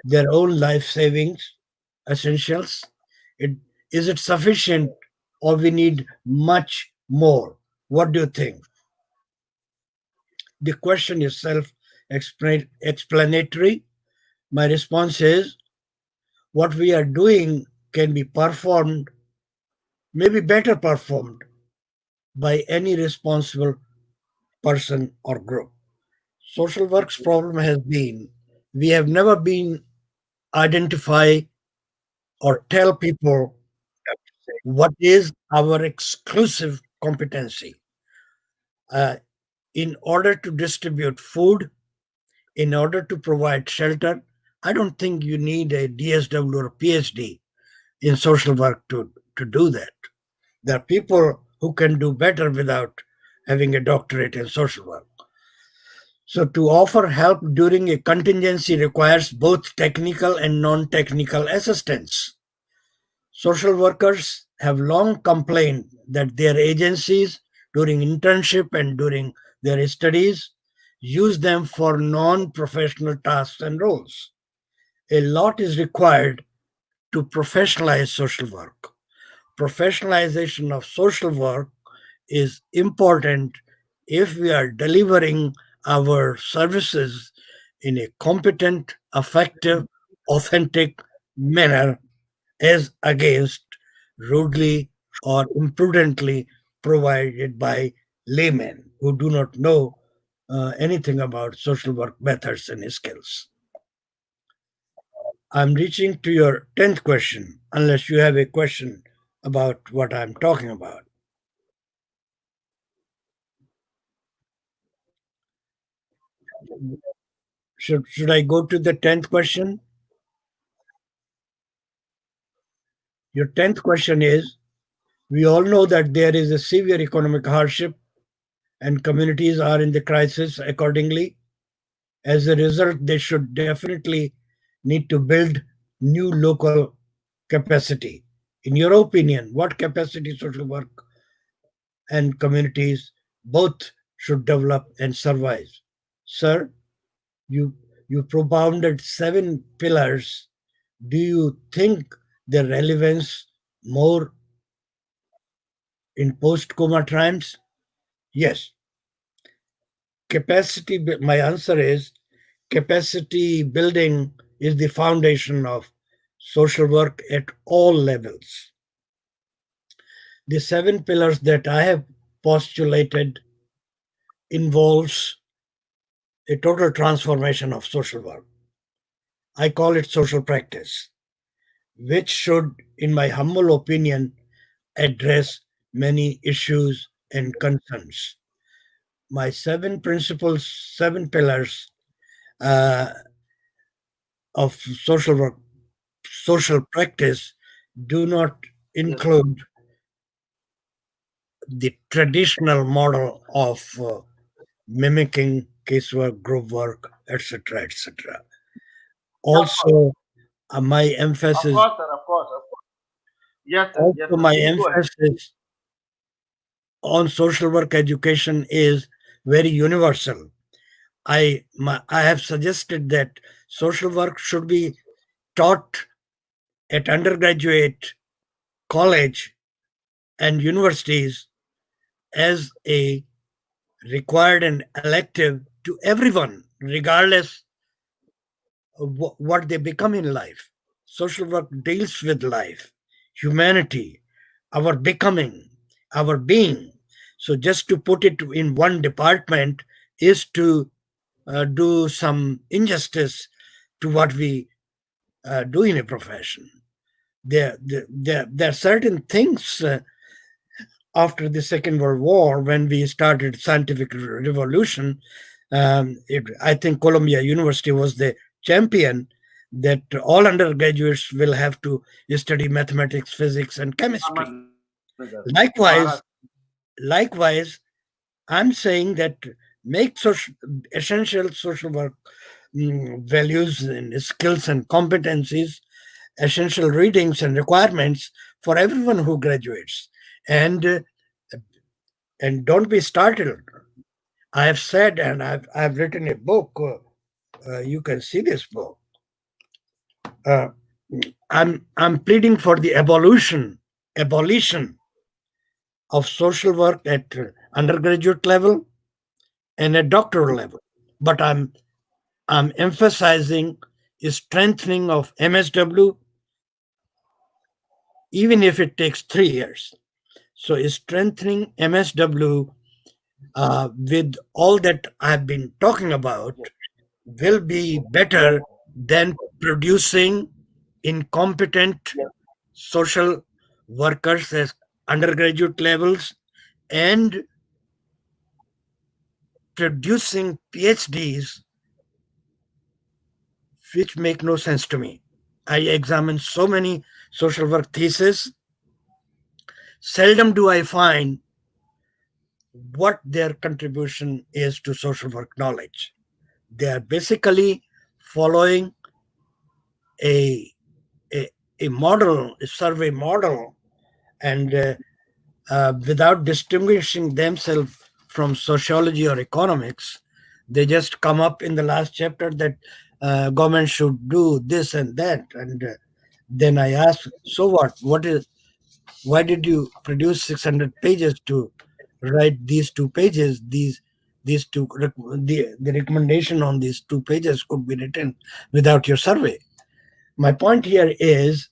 their own life savings essentials. It, is it sufficient, or we need much more? What do you think? The question is self explanatory. My response is, what we are doing can be performed, maybe better performed, by any responsible person or group. Social work's problem has been we have never been identify or tell people what is our exclusive competency. Uh, in order to distribute food, in order to provide shelter, I don't think you need a DSW or PhD in social work to do that. There are people who can do better without having a doctorate in social work. So, to offer help during a contingency requires both technical and non technical assistance. Social workers have long complained that their agencies, during internship and during their studies, use them for non professional tasks and roles. A lot is required to professionalize social work. Professionalization of social work is important if we are delivering our services in a competent, effective, authentic manner as against rudely or imprudently provided by laymen who do not know anything about social work methods and skills. I'm reaching to your 10th question, unless you have a question about what I'm talking about. Should I go to the 10th question? Your 10th question is, we all know that there is a severe economic hardship and communities are in the crisis accordingly. As a result, they should definitely need to build new local capacity. In your opinion, what capacity social work and communities both should develop and survive? Sir, you you propounded 7 pillars. Do you think their relevance more in post-coma times? Yes. My answer is capacity building is the foundation of social work at all levels. The 7 pillars that I have postulated involves a total transformation of social work. I call it social practice, which should, in my humble opinion, address many issues and concerns. My 7 pillars uh, of social work, social practice do not include the traditional model of mimicking casework, group work, etc., etc. Also, my Of emphasis, course, sir. Of course. Of course. Yes, sir. Yes, also sir. my Please go ahead. emphasis on social work education is very universal. I have suggested that social work should be taught at undergraduate, college, and universities as a required and elective to everyone, regardless of what they become in life. Social work deals with life, humanity, our becoming, our being. So, just to put it in one department is to do some injustice to what we do in a profession. There are certain things after the Second World War, when we started scientific revolution, I think Columbia University was the champion that all undergraduates will have to study mathematics, physics, and chemistry. Likewise, likewise, I'm saying that make essential social work values and skills and competencies, essential readings and requirements for everyone who graduates. And and don't be startled. I have said, and I've written a book. You can see this book. Uh, I'm pleading for the abolition of social work at undergraduate level and at doctoral level. But I'm emphasizing a strengthening of MSW, even if it takes 3 years. So, is strengthening MSW with all that I've been talking about will be better than producing incompetent social workers as undergraduate levels and producing PhDs which make no sense to me. I examine so many social work theses. Seldom do I find what their contribution is to social work knowledge. They are basically following a, a, a model, a survey model, and without distinguishing themselves from sociology or economics, they just come up in the last chapter that government should do this and that. And then I ask, so what? What is? Why did you produce 600 pages to write these 2 pages? These two the recommendation on these 2 pages could be written without your survey. My point here is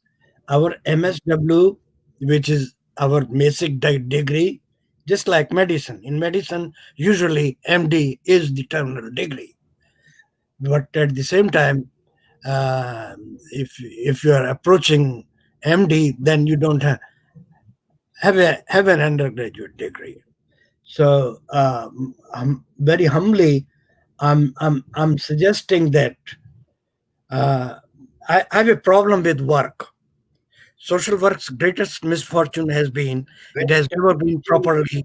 our MSW, which is our basic degree, just like medicine. In medicine, usually MD is the terminal degree, but at the same time, if you are approaching MD, then you don't have an undergraduate degree. So I'm very humbly, I'm suggesting that uh, I have a problem with work. Social work's greatest misfortune has been it has never been properly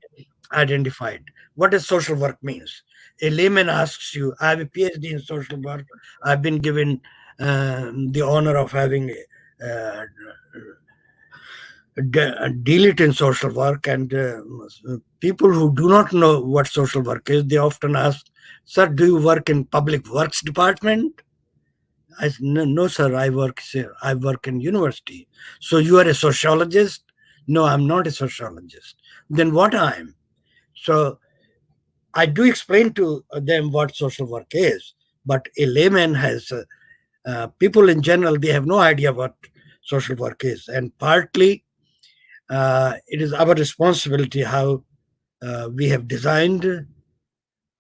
identified. What does social work means? A layman asks you, I have a PhD in social work. I've been given the honor of having uh, deal it in social work, and people who do not know what social work is, they often ask, sir, do you work in public works department? I said, no, no, sir, I work in university. So you are a sociologist? No, I'm not a sociologist. Then what I am? So I do explain to them what social work is, but a layman has people in general, they have no idea what social work is, and partly it is our responsibility how we have designed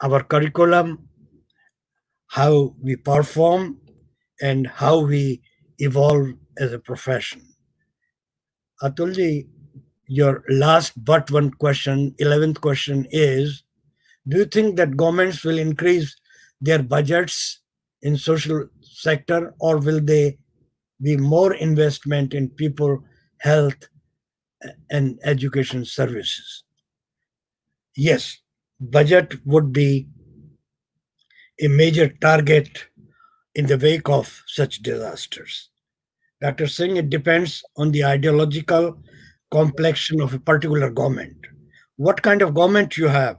our curriculum, how we perform, and how we evolve as a profession. Atulji, your last but one question, 11th question is, do you think that governments will increase their budgets in social sector, or will they be more investment in people, health, and education services? Yes, budget would be a major target in the wake of such disasters. Dr. Singh, it depends on the ideological complexion of a particular government. What kind of government you have,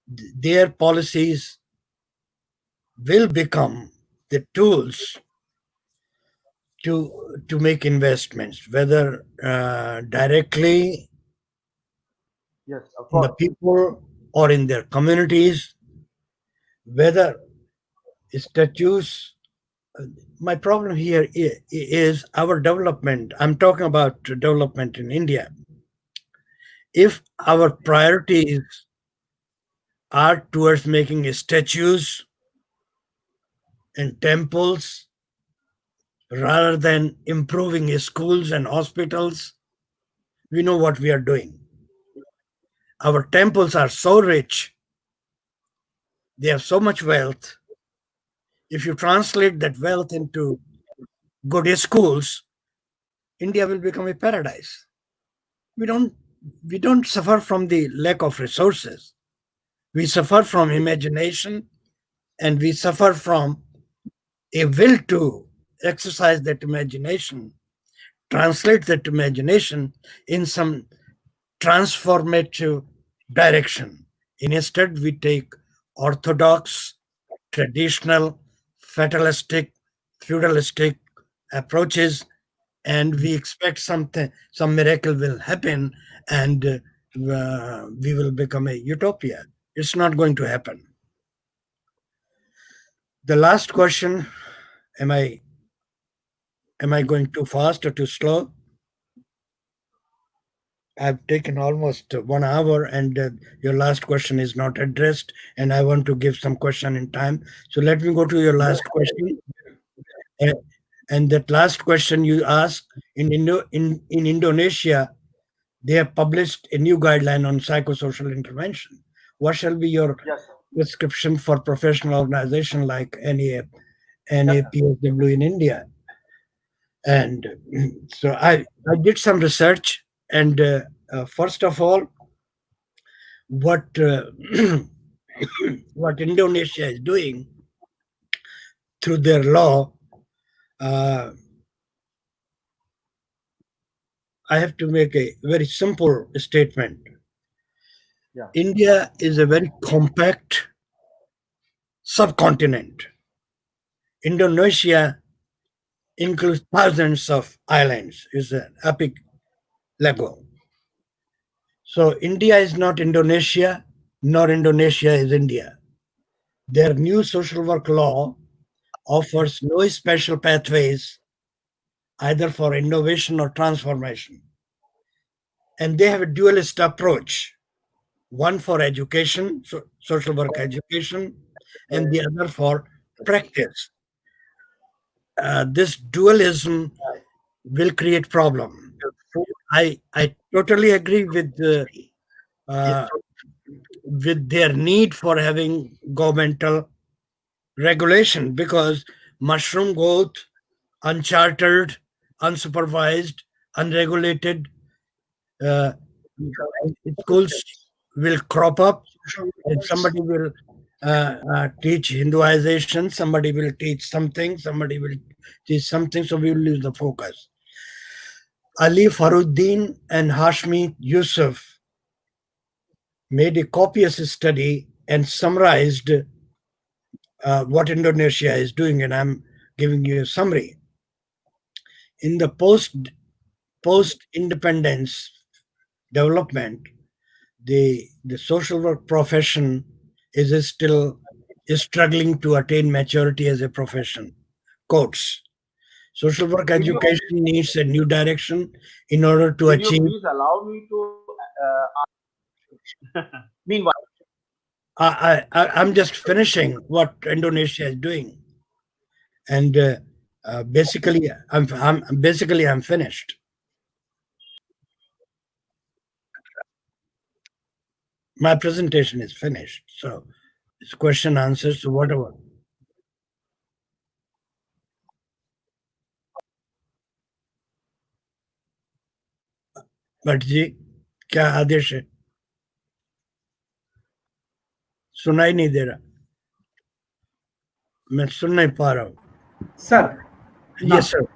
their policies will become the tools to make investments, whether directly Yes, of in the course. people or in their communities, whether statues. My problem here is our development. I'm talking about development in India. If our priorities are towards making statues and temples rather than improving schools and hospitals, we know what we are doing. Our temples are so rich, they have so much wealth. If you translate that wealth into good schools, India will become a paradise. We don't we don't suffer from the lack of resources. We suffer from imagination, and we suffer from a will to exercise that imagination, translate that imagination in some transformative direction. Instead, we take orthodox, traditional, fatalistic, feudalistic approaches, and we expect something, some miracle will happen, and we will become a utopia. It's not going to happen. The last question: Am I going too fast or too slow? I've taken almost 1 hour, and your last question is not addressed, and I want to give some question in time. So let me go to your last question. Uh, and that last question you asked, in Indonesia, they have published a new guideline on psychosocial intervention. What shall be your Yes, sir. prescription for professional organization like Yes, sir. NAPSW in India? And so I did some research, and first of all, what what Indonesia is doing through their law. uh, I have to make a very simple statement. Yeah. India is a very compact subcontinent. Indonesia includes thousands of islands. It's an epic Lego. So India is not Indonesia, nor Indonesia is India. Their new social work law offers no special pathways either for innovation or transformation. And they have a dualist approach, one for education, social work education, and the other for practice. This dualism will create problem. I totally agree uh, with their need for having governmental regulation, because mushroom growth, unchartered, unsupervised, unregulated uh, schools will crop up, and somebody will teach Hinduization, somebody will teach something, somebody will teach something, so we will lose the focus. Ali Faruddin and Hashmi Yusuf made a copious study and summarized what Indonesia is doing, and I'm giving you a summary. In the post independence development, the social work profession is struggling to attain maturity as a profession. Quotes: social work education needs a new direction in order to Will you achieve. please allow me to meanwhile? I'm just finishing what Indonesia is doing, and basically, I'm finished. My presentation is finished, so it's question answers, whatever. Bhatt ji, क्या आदेश है? सुनाई नहीं दे रहा, मैं सुन नहीं पा रहा हूँ. Sir, Yes, now, sir.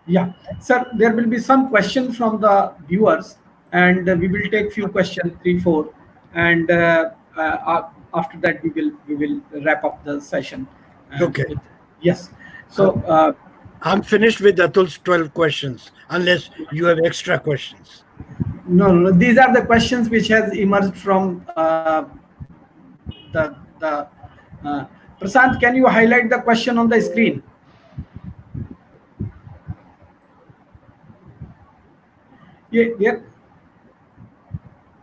yeah, sir, there will be some questions from the viewers, and we will take few questions, three, four, and after that we will wrap up the session. Okay. Yes. So I'm finished with Atul's 12 questions, unless you have extra questions. no, these are the questions which has emerged from the. Prasant, can you highlight the question on the screen? Yeah, yeah.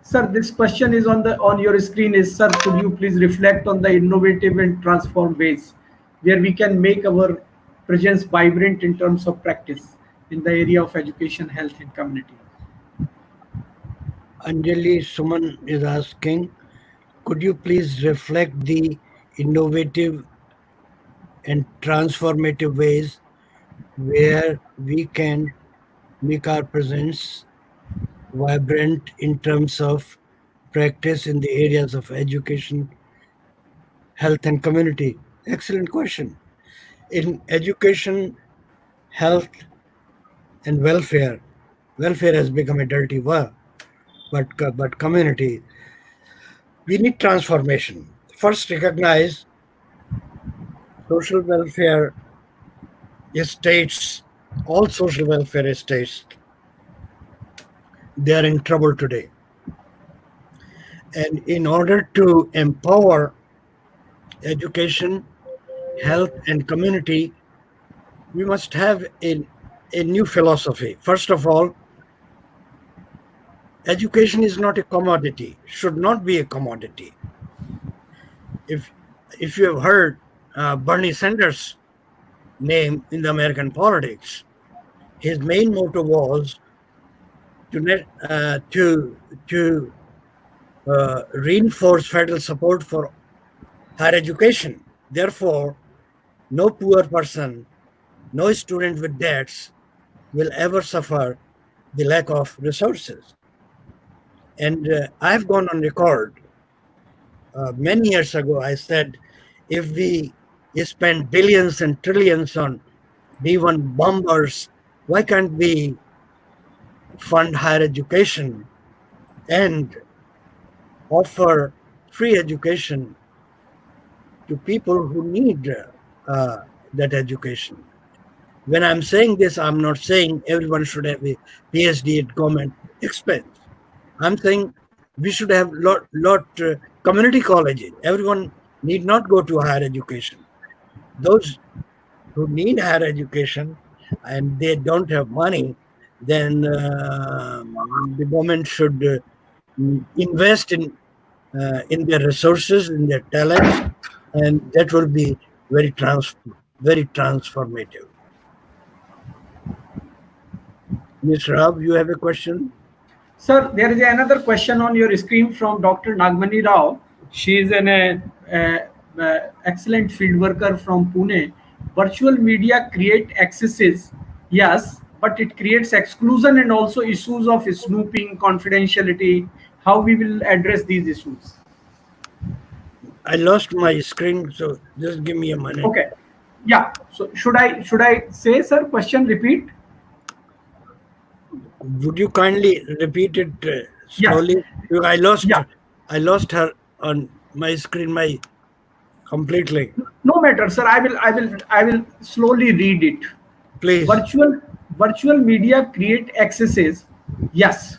Sir, this question is on your screen. Is, sir, could you please reflect on the innovative and transformed ways where we can make our presence vibrant in terms of practice in the area of education, health, and community? Anjali Suman is asking, could you please reflect the innovative and transformative ways where we can make our presence vibrant in terms of practice in the areas of education, health, and community? Excellent question. In education, health, and welfare has become a dirty word, but community, we need transformation. First, recognize social welfare estates, all social welfare estates, they are in trouble today. And in order to empower education, health, and community, we must have a new philosophy. First of all, education is not a commodity, should not be a commodity. If if you have heard Bernie Sanders' name in the American politics, his main motto was to reinforce federal support for higher education. Therefore, no poor person, no student with debts will ever suffer the lack of resources. And I've gone on record many years ago, I said, if we spend billions and trillions on B-1 bombers, why can't we fund higher education and offer free education to people who need uh, that education? When I'm saying this, I'm not saying everyone should have a PhD at government expense. I'm saying we should have community colleges. Everyone need not go to higher education. Those who need higher education and they don't have money, then the government should invest in their resources, in their talents, and that will be very transformative. Ms. Rao, you have a question? Sir, there is another question on your screen from Dr. Nagmani Rao. She is an excellent field worker from Pune. Virtual media create accesses, yes, but it creates exclusion and also issues of snooping, confidentiality. How we will address these issues? I lost my screen, so just give me a minute. Okay. Yeah. So should I say, sir? Question repeat. Would you kindly repeat it Yes. slowly? Because Yeah. I lost her on my screen, my completely. No matter, sir. I will slowly read it. Please. Virtual media create accesses, yes,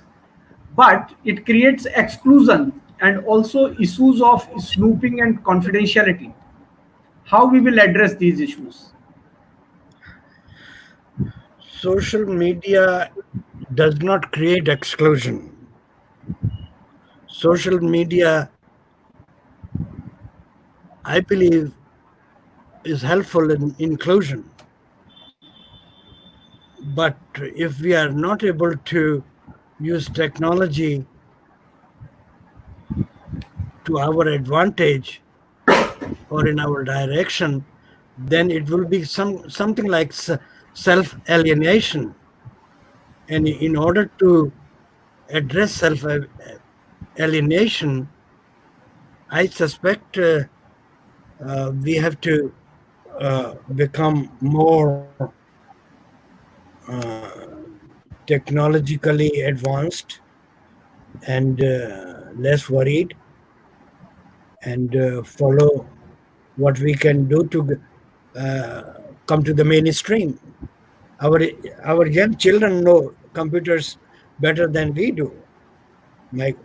but it creates exclusion and also issues of snooping and confidentiality. How we will address these issues? Social media does not create exclusion. Social media, I believe, is helpful in inclusion. But if we are not able to use technology to our advantage or in our direction, then it will be something like self alienation. And in order to address self alienation, I suspect we have to become more technologically advanced and less worried, and follow what we can do to come to the mainstream. Our our young children know computers better than we do. My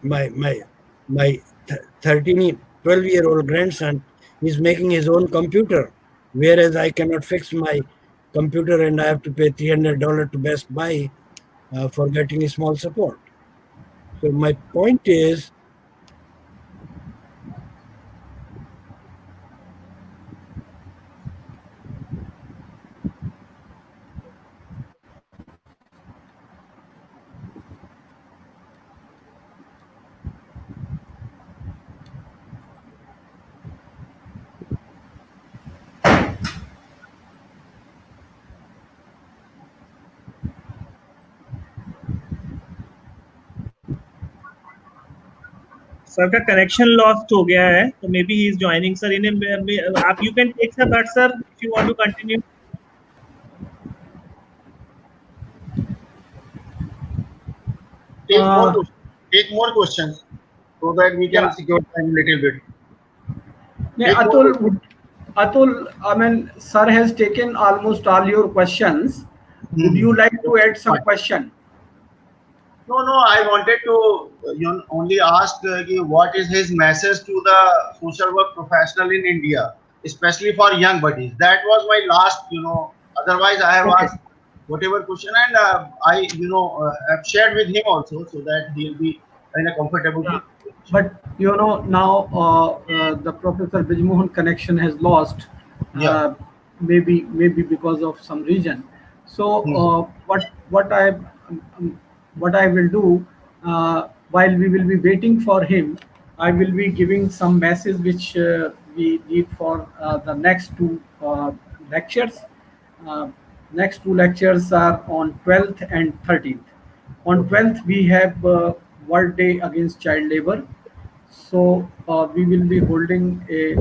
13, 12-year-old grandson is making his own computer, whereas I cannot fix my computer and I have to pay $300 to Best Buy for getting a small support. So my point is, sir का connection lost हो गया है तो maybe he is joining sir इन्हें आप you can take sir but sir if you want to continue Take more questions so that we can secure time a little bit. Yeah, Atul, I mean, sir has taken almost all your questions. Would you like to add some question? No, I wanted to only ask what is his message to the social work professional in India, especially for young buddies. That was my last. Otherwise, I have asked whatever question, and I have shared with him also, so that he'll be in a comfortable place. But now the Professor Brij Mohan connection has lost. Yeah. Maybe because of some reason. So what I will do while we will be waiting for him, I will be giving some message which we need for the next two lectures. Next two lectures are on 12th and 13th. On 12th we have World Day Against Child Labor. So we will be holding a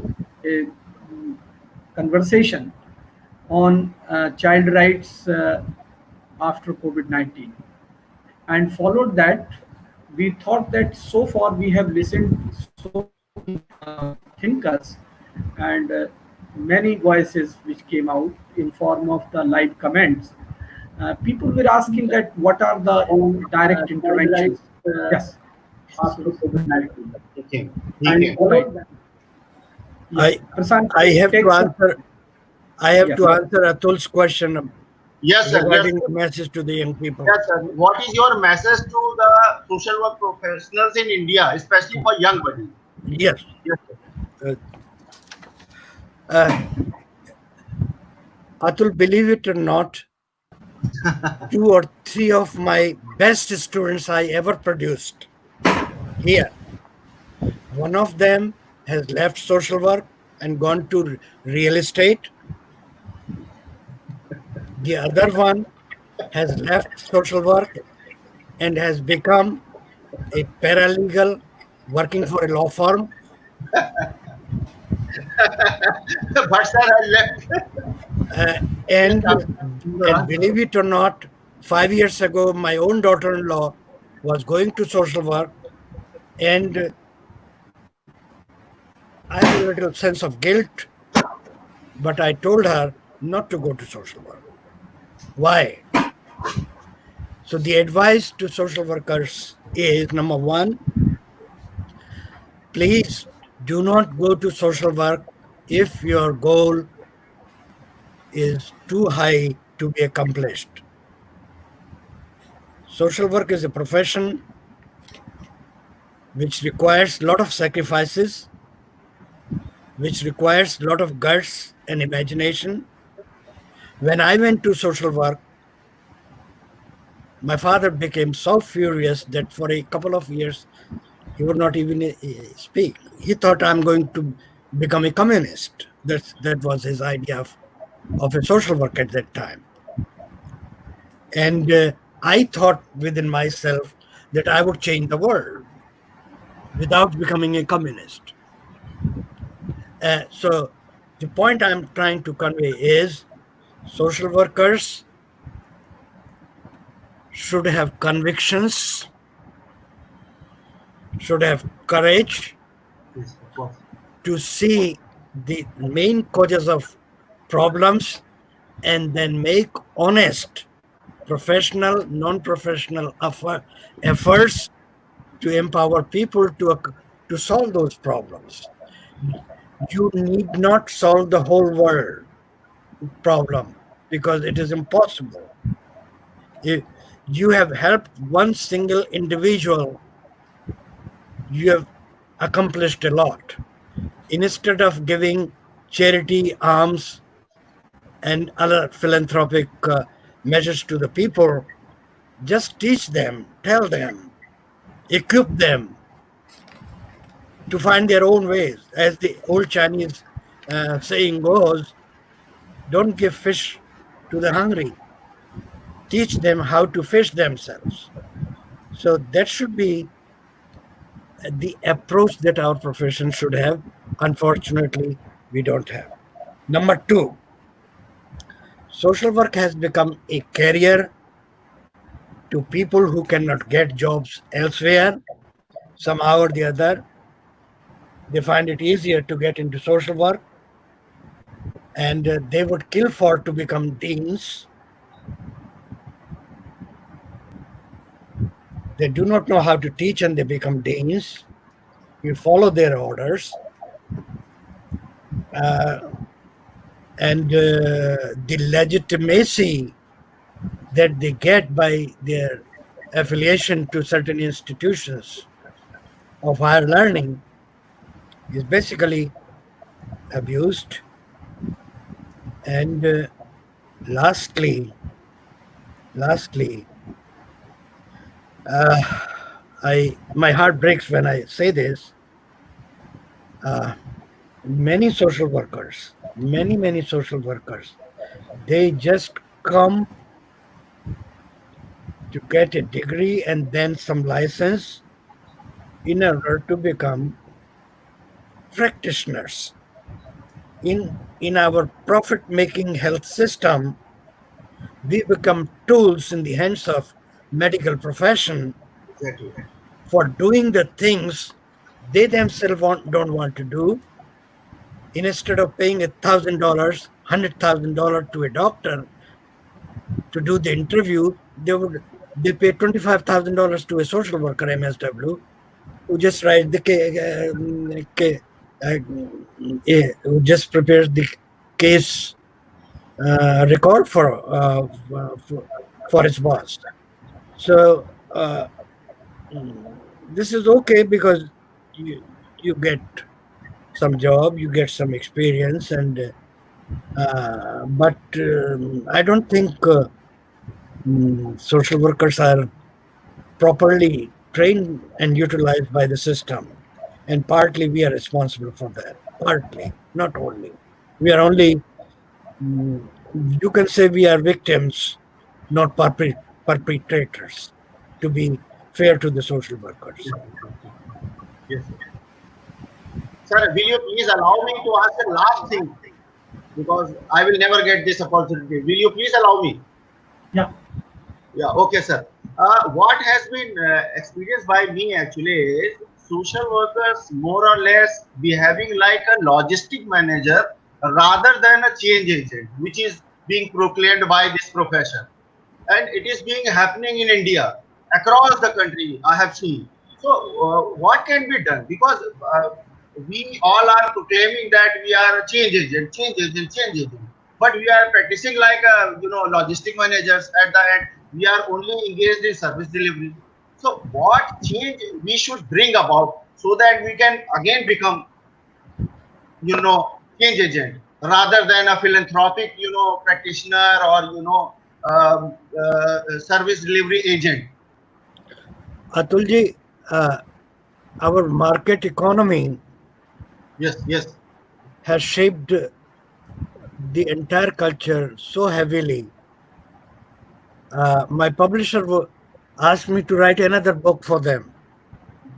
conversation on child rights after COVID-19. And followed that, we thought that so far we have listened so many thinkers and many voices which came out in form of the live comments. People were asking that what are the direct interventions. Yes. So, Speaking. and right. Yes, I Prasant, I have take to some. answer. I have Yes. to answer Atul's question Yes, sir. Yes, regarding sir. the message to the young people. Yes, sir. What is your message to the social work professionals in India, especially for young bodies? Yes. Yes, sir. Uh, uh, Atul, believe it or not, two or three of my best students I ever produced here. One of them has left social work and gone to real estate. The other one has left social work and has become a paralegal working for a law firm. But sir, I left. Uh, Yes, and sir. and believe it or not, 5 years ago, my own daughter-in-law was going to social work, and I had a little sense of guilt, but I told her not to go to social work. Why? So the advice to social workers is number one, please do not go to social work if your goal is too high to be accomplished. Social work is a profession which requires a lot of sacrifices, which requires a lot of guts and imagination. When I went to social work, my father became so furious that for a couple of years he would not even speak. He thought I'm going to become a communist. That was his idea of a social work at that time. And I thought within myself that I would change the world without becoming a communist. So the point I'm trying to convey is social workers should have convictions, should have courage Yes, of course. to see the main causes of problems and then make honest professional, non-professional efforts to empower people to solve those problems. You need not solve the whole world problem because it is impossible. If you have helped one single individual, you have accomplished a lot. Instead of giving charity, alms, and other philanthropic measures to the people, just teach them, tell them, equip them to find their own ways. As the old Chinese saying goes, don't give fish to the hungry, teach them how to fish themselves. So that should be the approach that our profession should have. Unfortunately, we don't have. Number two, social work has become a career to people who cannot get jobs elsewhere. Somehow or the other, they find it easier to get into social work, and they would kill for to become deans. They do not know how to teach and they become deans. You follow their orders, uh, and the legitimacy that they get by their affiliation to certain institutions of higher learning is basically abused. And lastly, lastly, I my heart breaks when I say this. Uh, many social workers, many social workers, they just come to get a degree and then some license in order to become practitioners in our profit-making health system. We become tools in the hands of medical profession Exactly. for doing the things they themselves don't want to do. Instead of paying $1,000, $100,000 to a doctor to do the interview, they pay $25,000 to a social worker MSW who just writes the who just prepares the case record for its boss. So this is okay because you you get some job, you get some experience, and but I don't think social workers are properly trained and utilized by the system, and partly we are responsible for that. Partly, not only. We are only. mm, you can say we are victims, not perpetrators. To be fair to the social workers. Yes, sir. Sir, will you please allow me to ask a last thing because I will never get this opportunity. Will you please allow me? Yeah. Yeah, okay, sir. What has been experienced by me actually is social workers more or less behaving like a logistic manager rather than a change agent, which is being proclaimed by this profession. And it is being happening in India across the country. I have seen. So, what can be done? Because we all are proclaiming that we are a change agent, change agent, change agent, but we are practicing like logistic managers. At the end, we are only engaged in service delivery. So, what change we should bring about so that we can again become change agent rather than a philanthropic practitioner or service delivery agent. Atulji, our market economy Yes, yes. has shaped the entire culture so heavily. My publisher asked me to write another book for them.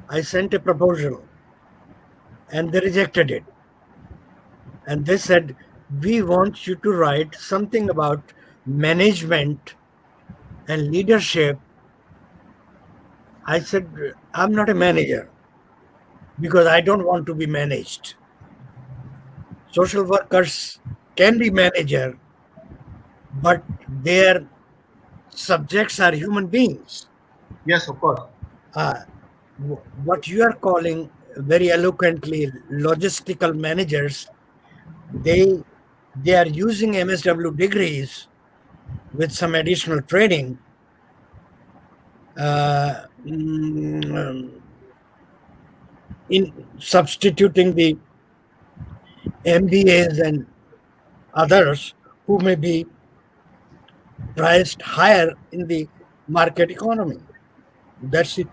I sent a proposal and they rejected it. And they said, we want you to write something about management and leadership. I said, I'm not a manager because I don't want to be managed. Social workers can be manager, but their subjects are human beings. Yes, of course. Uh, what you are calling very eloquently logistical managers, they they are using MSW degrees with some additional training, in substituting the MBAs and others who may be priced higher in the market economy. That's it.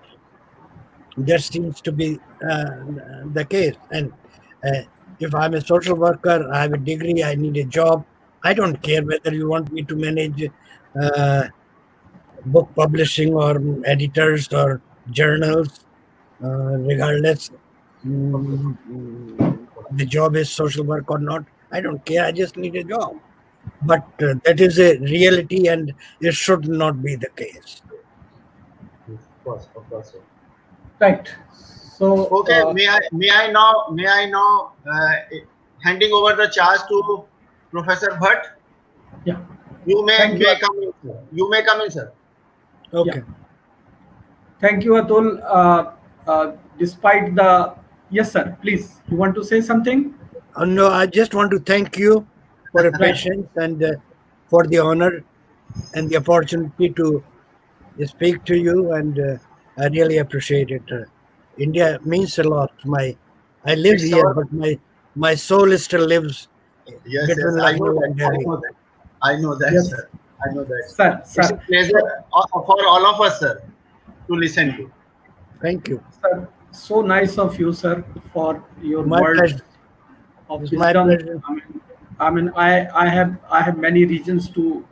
That seems to be the case. And uh, if I'm a social worker, I have a degree, I need a job. I don't care whether you want me to manage uh, book publishing or editors or journals, regardless the job is social work or not. I don't care. I just need a job. But that is a reality, and it should not be the case. Yes, of course, sir. Right. So, Okay, may I now handing over the charge to Professor Bhatt. yeah. You may Thank you. come in, sir. You may come in, sir. Yeah. Okay. Thank you, Atul. Despite the yes, sir. Please, you want to say something? No, I just want to thank you for your Right. patience and for the honor and the opportunity to speak to you. And I really appreciate it. India means a lot. I live It's here, our but my soul still lives yes, yes. between I know Lucknow that. and I Delhi. know that. I know that, Yes, sir. I know that. sir. It's a Sir. pleasure So, for all of us, sir, to listen to. Thank you. sir, so nice of you, sir, for your My words pleasure. of It's my wisdom. pleasure. I have many reasons to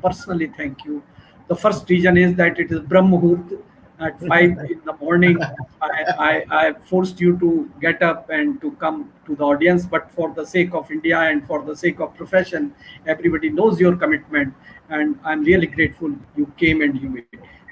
personally thank you. The first reason is that it is Brahm Muhurt, at 5 in the morning. I forced you to get up and to come to the audience, but for the sake of India and for the sake of profession, everybody knows your commitment, and I'm really grateful you came and you made.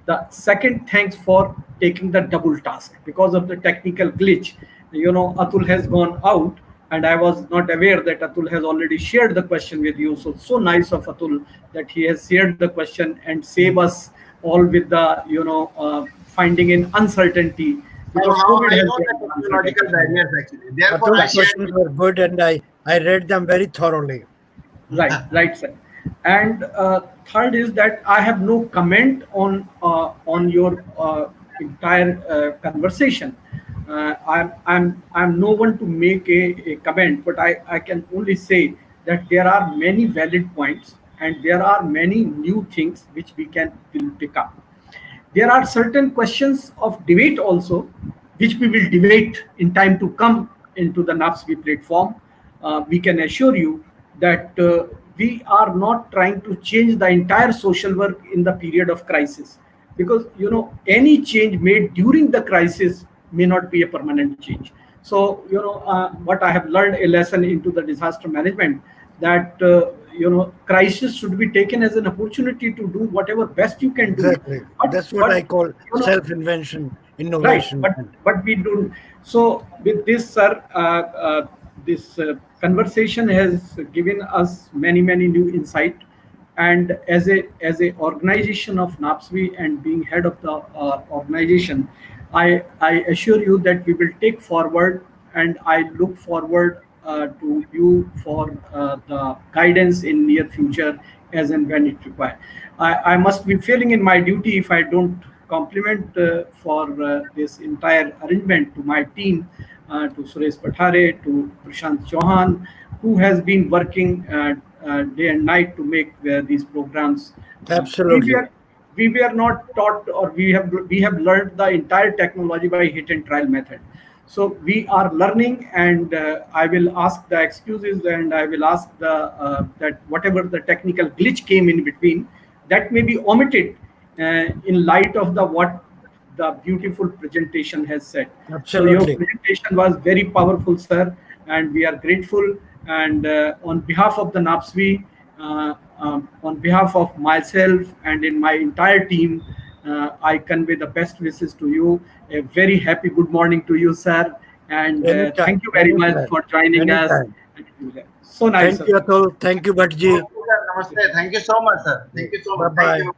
The second, thanks for taking the double task because of the technical glitch. Atul has gone out, and I was not aware that Atul has already shared the question with you. So nice of Atul that he has shared the question and save us all with the finding in uncertainty, because Somehow COVID I has know the been technological uncertainty. barriers actually. Therefore, I Atul's shared questions with were good, and I read them very thoroughly. Right, sir. And third is that I have no comment on your entire conversation. I'm no one to make a comment, but I can only say that there are many valid points and there are many new things which we can will pick up. There are certain questions of debate also, which we will debate in time to come into the NAPSWI platform. We can assure you that we are not trying to change the entire social work in the period of crisis, because any change made during the crisis may not be a permanent change. So what I have learned a lesson into the disaster management, that crisis should be taken as an opportunity to do whatever best you can do. Exactly. but That's what but I call you know self-invention, Right, innovation. but we don't. So with this, sir, this conversation has given us many new insight, and as a organization of NAPSWI and being head of the organization, I assure you that we will take forward, and I look forward to you for the guidance in near future as and when it required. I must be failing in my duty if I don't compliment for this entire arrangement to my team, to Suresh Pathare, to Prashant Chauhan, who has been working day and night to make these programs. We Absolutely. were we were not taught, or we have learned the entire technology by hit and trial method. So we are learning, and I will ask the excuses, and I will ask the that whatever the technical glitch came in between, that may be omitted in light of the what the beautiful presentation has said. So your Absolutely. presentation was very powerful, sir, and we are grateful. And on behalf of the NAPSWI, on behalf of myself and in my entire team, I convey the best wishes to you. A very happy good morning to you, sir, and Anytime. thank you very much Anytime. for joining us. Anytime. So nice Thank of you, you. Atul. Thank you, Bhatji. Namaste. Thank you so much, sir. Thank you so much. Thank Bye-bye. you.